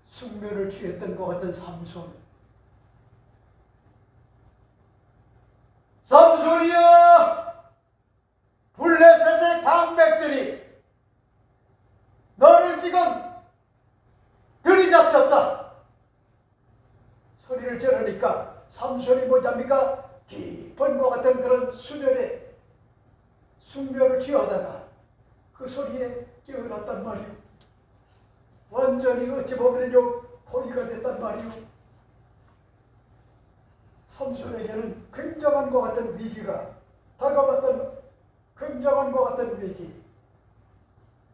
숙면을 취했던 것 같은 삼손. 삼손이여, 블레셋의 강백들이 너를 지금 들이잡혔다. 소리를 지르니까 삼손이 뭐잡니까? 깊은 것 같은 그런 수면에 숙면을 취하다가 그 소리에 깨어났단 말이오. 완전히 어찌 보면요, 포위가 됐단 말이오. 삼손에게는 굉장한 것 같은 위기가 다가왔던 굉장한 것 같은 위기.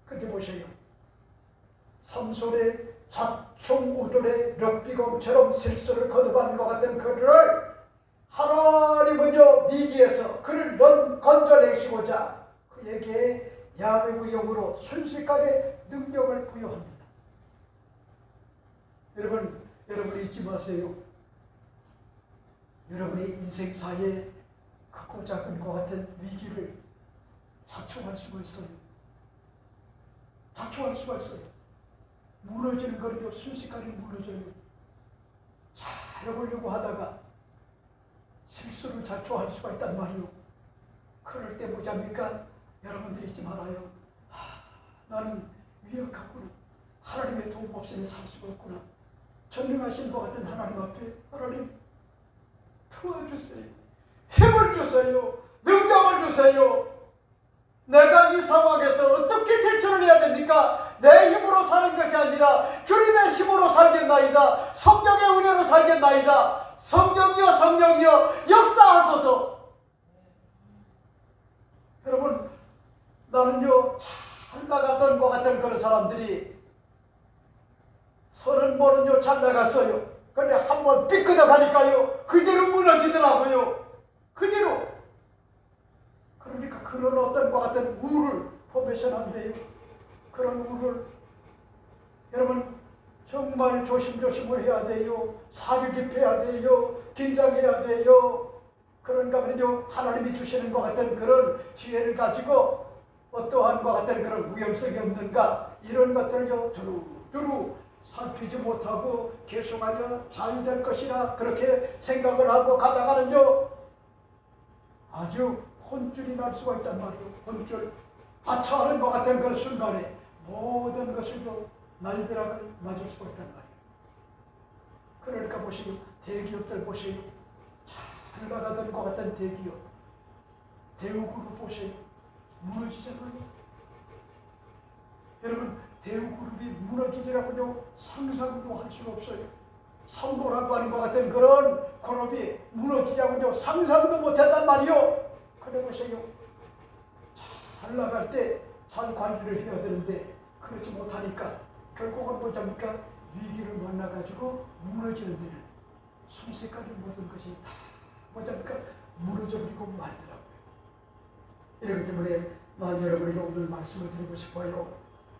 근데 보세요. 삼손의 자충우돌의 럭비공처럼 실수를 거듭하는 것 같은 그를 하나님은요, 위기에서 그를 건져내시고자 그에게 야훼의 영으로 순식간에 능력을 부여합니다. 여러분이 잊지 마세요. 여러분의 인생사에 크고 작은 것 같은 위기를 자초할 수가 있어요. 자초할 수가 있어요. 무너지는 거는요, 순식간에 무너져요. 잘해보려고 하다가 실수를 자초할 수가 있단 말이요. 그럴 때 뭐잡니까? 여러분들이 잊지 말아요. 나는 위협하구나. 하나님의 도움 없이는 살 수가 없구나. 전능하신 것 같은 하나님 앞에, 하나님 도와주세요. 힘을 주세요. 능력을 주세요. 내가 이 상황에서 어떻게 대처를 해야 됩니까? 내 힘으로 사는 것이 아니라 주님의 힘으로 살겠나이다. 성령의 은혜로 살겠나이다. 성령이여, 성령이여, 역사하소서. 여러분, 나는요, 잘 나갔던 것 같은 그런 사람들이 30번은요 잘 나갔어요. 근데 한번 삐끗어 가니까요, 그대로 무너지더라고요. 그대로. 그러니까 그런 어떤 것 같은 우를 포메션 안 돼요. 그런 우를 여러분 정말 조심조심을 해야 돼요. 사려 깊어야 돼요. 긴장해야 돼요. 그런가 하면요, 하나님이 주시는 것 같은 그런 지혜를 가지고 어떠한 것 같은 그런 위험성이 없는가, 이런 것들을요 두루두루 살피지 못하고 계속하여 잘 될 것이라 그렇게 생각을 하고 가다가는요, 아주 혼줄이 날 수가 있단 말이에요. 혼줄. 하차하는 것 같은 그 순간에 모든 것을요, 날벼락을 맞을 수가 있단 말이에요. 그러니까 보시고 대기업들 보세요. 잘 나가던 것 같은 대기업, 대우그룹 보세요. 무너지잖아요. 여러분, 대우그룹이 무너지리라고요 상상도 할 수가 없어요. 삼도라고 하는 것 같은 그런 그룹이 무너지냐고요. 상상도 못했단 말이요. 그래 보세요. 잘 나갈 때 잘 관리를 해야 되는데 그렇지 못하니까 결국은 뭐잡니까? 위기를 만나가지고 무너지는 데는 순식간에 모든 것이 다 뭐잡니까? 무너져버리고 말더라고요. 이렇기 때문에 여러분에게 오늘 말씀을 드리고 싶어요.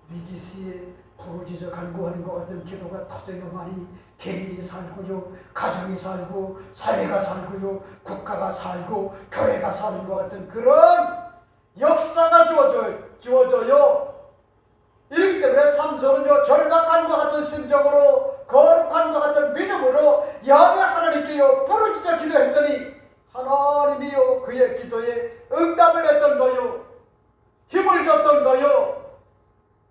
위기 시에 부르짖어 간구하는 것 같은 기도가 터져야 많이 개인이 살고요, 가정이 살고, 사회가 살고요, 국가가 살고, 교회가 사는 것 같은 그런 역사가 주어져요. 이렇기 때문에 삼손은요, 절박함과 같은 심정으로, 거룩함과 같은 믿음으로 야훼 하나님께요 부르짖어 기도했더니 하나님이요 그의 기도에 응답을 했던 거요, 힘을 줬던 거요.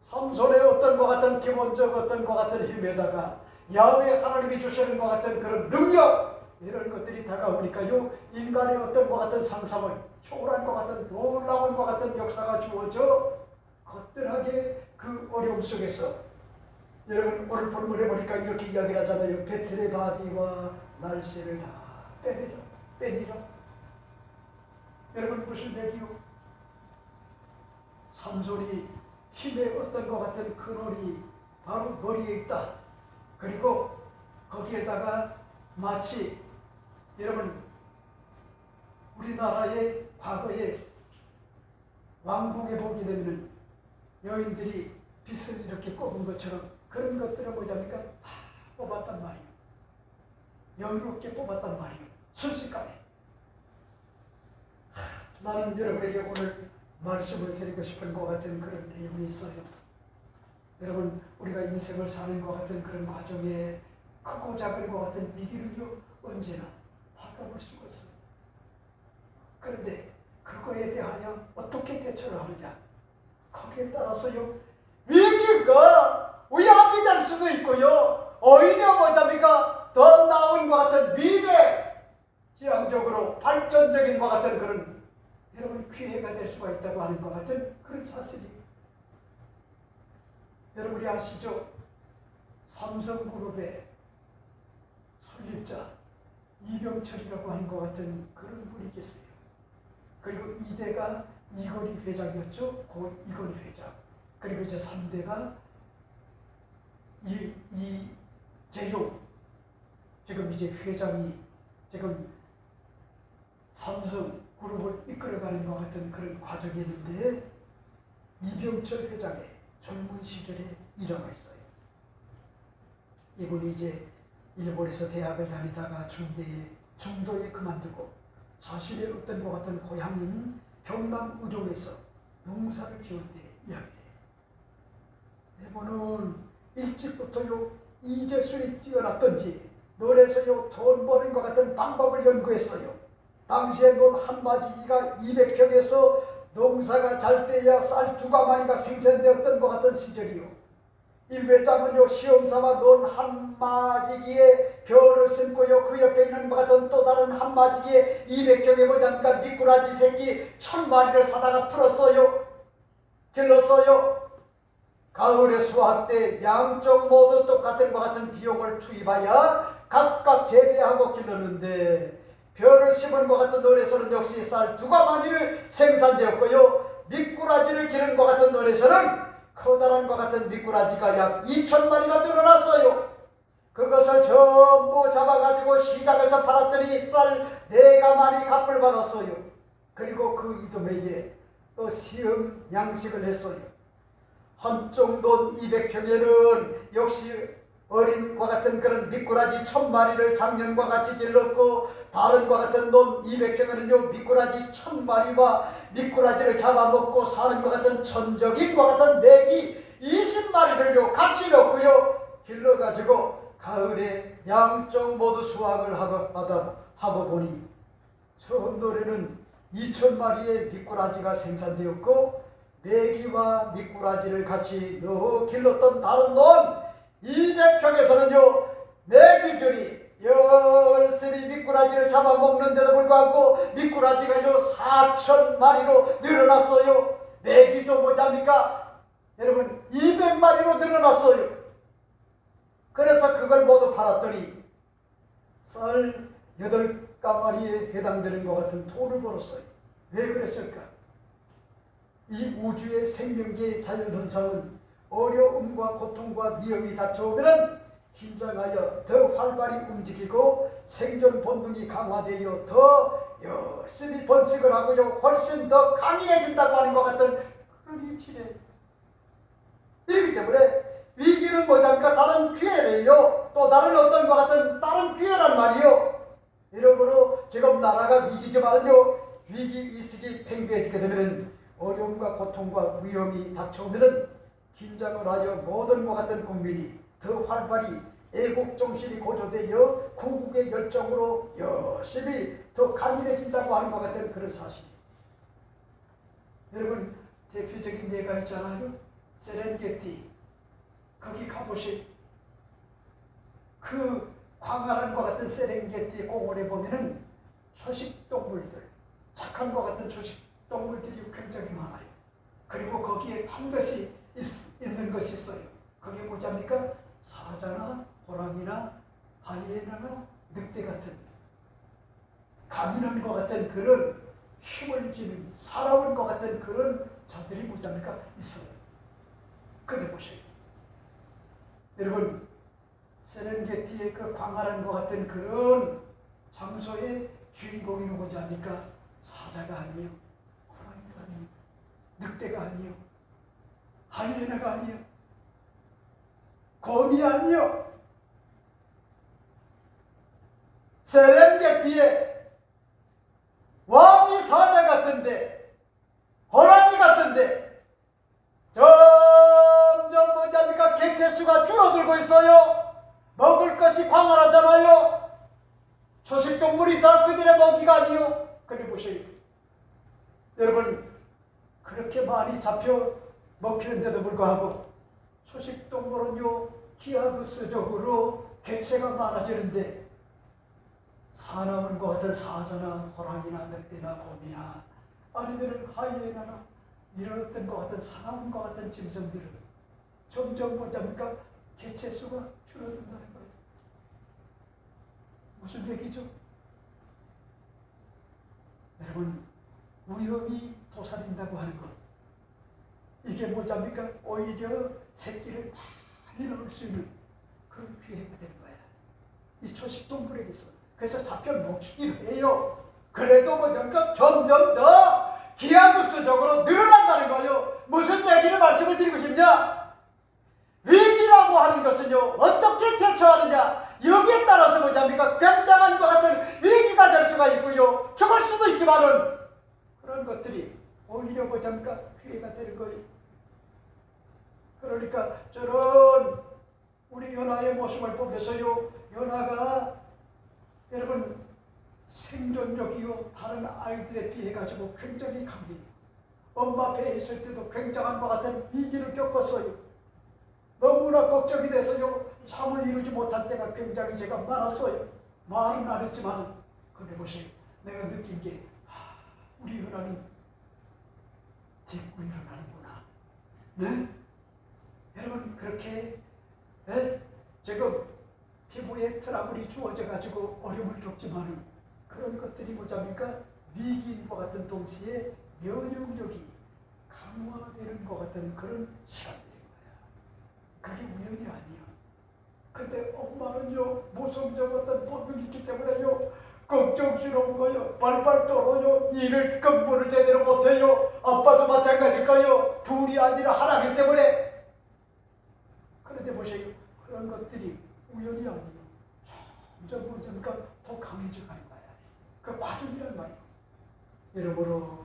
삼손의 어떤 것 같은 기본적 어떤 것 같은 힘에다가 야훼 하나님이 주시는 것 같은 그런 능력, 이런 것들이 다가오니까요, 인간의 어떤 것 같은 상상을 초월한 것 같은 놀라운 것 같은 역사가 주어져 거뜬하게 그 어려움 속에서, 여러분 오늘 본문에 보니까 이렇게 이야기를 하잖아요. 베텔의 바디와 날씨를 다 빼니라. 여러분 무슨 얘기요? 삼손이 힘의 어떤 것 같은 근원이 바로 머리에 있다. 그리고 거기에다가 마치 여러분 우리나라의 과거에 왕궁에 보게 되는 여인들이 빗을 이렇게 꼽은 것처럼 그런 것들을 뭐냐니까 다 뽑았단 말이에요. 여유롭게 뽑았단 말이에요. 순식간에. 나는 여러분에게 오늘 말씀을 드리고 싶은 것 같은 그런 내용이 있어요. 여러분 우리가 인생을 사는 것 같은 그런 과정에 크고 작은 것 같은 위기는요 언제나 다가올 수가 있어요. 그런데 그거에 대하여 어떻게 대처를 하느냐, 거기에 따라서요 위기가 위험이 될 수도 있고요, 오히려 뭐잡니까 더 나은 것 같은 미래 지향적으로 발전적인 것 같은 그런 여러분 기회가 될 수가 있다고 하는 것 같은 그런 사실이에요. 여러분이 아시죠? 삼성그룹의 설립자 이병철이라고 하는 것 같은 그런 분이 계세요. 그리고 2대가 이건희 회장이었죠. 고 이건희 회장. 그리고 이제 3대가 이재용, 지금 이제 회장이 지금 삼성그룹을 이끌어가는 것 같은 그런 과정이 있는데, 이병철 회장의 젊은 시절의 일화가 있어요. 이분이 이제 일본에서 대학을 다니다가 중도에 그만두고 자신의 어떤 것 같은 고향인 경남 우종에서 농사를 지을 때 이야기해요. 이분은 일찍부터요 이재술이 뛰어났던지 논에서요 돈 버는 것 같은 방법을 연구했어요. 당시에 논 한 마지기가 200평에서 농사가 잘 돼야 쌀 2가마니가 생산되었던 것 같은 시절이요. 이 회장은요 시험삼아 논 한 마지기에 벼를 심고요 그 옆에 있는 것 같은 또 다른 한 마지기에 200평에 보자니까 미꾸라지 새끼 1000마리를 사다가 풀었어요. 길렀어요. 가을에 수확 때 양쪽 모두 똑같은 것 같은 비용을 투입하여 각각 재배하고 길렀는데, 벼를 심은 것 같은 논에서는 역시 쌀 2가마니를 생산되었고요, 미꾸라지를 기른 것 같은 논에서는 커다란 것 같은 미꾸라지가 약 2000마리가 늘어났어요. 그것을 전부 잡아가지고 시장에서 팔았더니 쌀 4가마니 값을 받았어요. 그리고 그 이듬해에 또 시험 양식을 했어요. 한쪽 논 200평에는 역시 어린 것 같은 그런 미꾸라지 1000마리를 작년과 같이 길렀고, 다른 것 같은 논 200평에는요 미꾸라지 1000마리와 미꾸라지를 잡아먹고 사는 것 같은 천적인 것 같은 메기 20마리를요 같이 넣고요 길러가지고 가을에 양쪽 모두 수확을 하고 보니 처음 노래는 2000마리의 미꾸라지가 생산되었고, 메기와 미꾸라지를 같이 넣어 길렀던 다른 논 200평에서는요 메기들이 열심히 미꾸라지를 잡아먹는데도 불구하고 미꾸라지가요 4000마리로 늘어났어요. 메기도 뭐잡니까 여러분 200마리로 늘어났어요. 그래서 그걸 모두 팔았더니 쌀 8가마리에 해당되는 것 같은 돈을 벌었어요. 왜 그랬을까? 이 우주의 생명계의 자연현상은 어려움과 고통과 위험이 닥쳐오면 긴장하여 더 활발히 움직이고 생존 본능이 강화되어 더 열심히 번식을 하고요. 훨씬 더 강인해진다고 하는 것 같은 그런 이치래. 이렇기 때문에 위기는 뭐냐니까 다른 기회래요. 또 다른 어떤 것 같은 다른 기회란 말이요. 이러므로 지금 나라가 위기지만은요, 위기의식이 팽배해지게 되면은 어려움과 고통과 위험이 닥쳐오면은 긴장을 하여 모든 것 같은 국민이 더 활발히 애국정신이 고조되어 구국의 열정으로 열심히 더 강인해진다고 하는 것 같은 그런 사실. 여러분, 대표적인 예가 있잖아요. 세렝게티. 거기 가보시. 그 광활한 것 같은 세렝게티 공원에 보면은 초식동물들, 착한 것 같은 초식동물들이 굉장히 많아요. 그리고 거기에 반드시 있는 것이 있어요. 그게 뭐랍니까? 사자나 호랑이나 하이에나나 늑대 같은 강인한 것 같은 그런 힘을 지닌 살아온 것 같은 그런 자들이 뭐랍니까? 있어요. 근데 보세요. 여러분, 세렝게티의 그 광활한 것 같은 그런 장소의 주인공이 누구지 합니까? 사자가 아니에요. 호랑이가 아니에요. 늑대가 아니에요. 하이에나가 아니에요. 곰이 아니에요. 세렝게티에 왕이 사자 같은데, 호랑이 같은데 점점 뭐랍니까? 개체수가 줄어들고 있어요. 먹을 것이 광활하잖아요. 초식동물이 다 그들의 먹이가 아니요. 그래 보세요. 여러분, 그렇게 많이 잡혀 먹히는데도 불구하고 초식동물은요, 기하급수적으로 개체가 많아지는데 사나운 것 같은 사자나 호랑이나 늑대나 곰이나 아니면 하이에나나 이런 어떤 것 같은 사나운 것 같은 짐승들은 점점 뭐랍니까? 개체수가 줄어든다는 거예요. 무슨 얘기죠? 여러분, 위험이 도사린다고 하는 것, 이게 뭐랍니까? 오히려 새끼를 많이 넣을 수 있는 그런 기회가 되는 거야. 이 초식동물에게서. 그래서 잡혀 먹히기도 해요. 그래도 뭐랍니까? 점점 더 기하급수적으로 늘어난다는 거예요. 무슨 얘기를 말씀을 드리고 싶냐? 위기라고 하는 것은요, 어떻게 대처하느냐, 여기에 따라서 뭐랍니까? 굉장한 것 같은 위기가 될 수가 있고요, 죽을 수도 있지만은 그런 것들이 오히려 뭐랍니까? 기회가 되는 거예요. 그러니까 저런 우리 연하의 모습을 보면서요, 연하가 여러분 생존력이요, 다른 아이들에 비해 가지고 굉장히 강해요. 엄마 배에 있을 때도 굉장한 것 같은 위기를 겪었어요. 너무나 걱정이 돼서요, 잠을 이루지 못할 때가 굉장히 제가 많았어요. 말은 안 했지만, 근데 보세요, 내가 느낀 게, 우리 연하는 딛고 일어나는구나. 네? 여러분, 그렇게 지금 피부에 트러블이 주어져 가지고 어려움을 겪지만은 그런 것들이 뭐랍니까? 위기인 것 같은 동시에 면역력이 강화되는 것 같은 그런 시간들인 거야. 그게 우연이 아니야. 근데 엄마는요, 모성적 어떤 본능이 있기 때문에요, 걱정스러운 거요, 발발 떨어요, 일을 근무를 제대로 못해요. 아빠도 마찬가지일 거요. 둘이 아니라 하나이기 때문에. 그런데 보세요, 그런 것들이 우연이 아니에요. 점점 뭐니까 더 강해져 가는 거야. 그 과정이란 말이에요. 여러분으로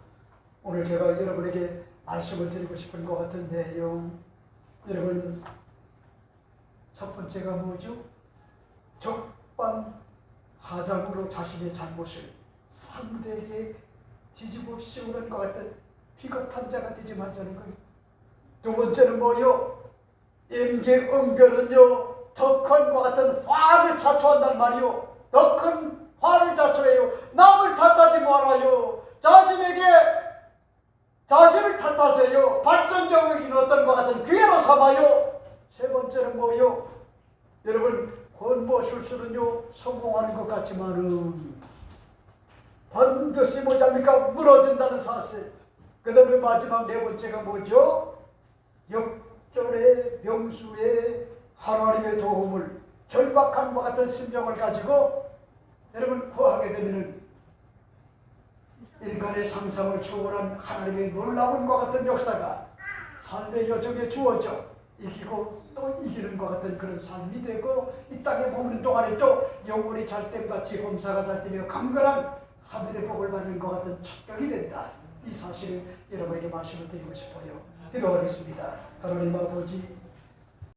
오늘 제가 여러분에게 말씀을 드리고 싶은 것 같은 내용, 여러분, 첫 번째가 뭐죠? 적반하장으로 자신의 잘못을 상대에게 뒤집어 씌우는 것 같은 비겁한 자가 되지 말자는 거예요. 두 번째는 뭐요? 임기응변은요, 더 큰 것 같은 화를 자초한단 말이요. 더 큰 화를 자초해요. 남을 탓하지 말아요. 자신을 탓하세요. 발전적인 어떤 것 같은 기회로 삼아요. 세 번째는 뭐요? 여러분, 권모술수 수는요 성공하는 것 같지만은 반드시 뭐잡니까 무너진다는 사실. 그 다음에 마지막 네 번째가 뭐죠? 역전의 명수의 하나님의 도움을 절박함과 같은 심정을 가지고 여러분 구하게 되면은 인간의 상상을 초월한 하나님의 놀라움과 같은 역사가 삶의 여정에 주어져 이기고 또 이기는 것 같은 그런 삶이 되고 이 땅에 머무는 동안에 또 영혼이 잘됨같이 범사가 잘되며 강건한 하늘의 복을 받는 것 같은 척격이 된다. 이 사실을 여러분에게 말씀을 드리고 싶어요. 기도하겠습니다. 하나님 아버지,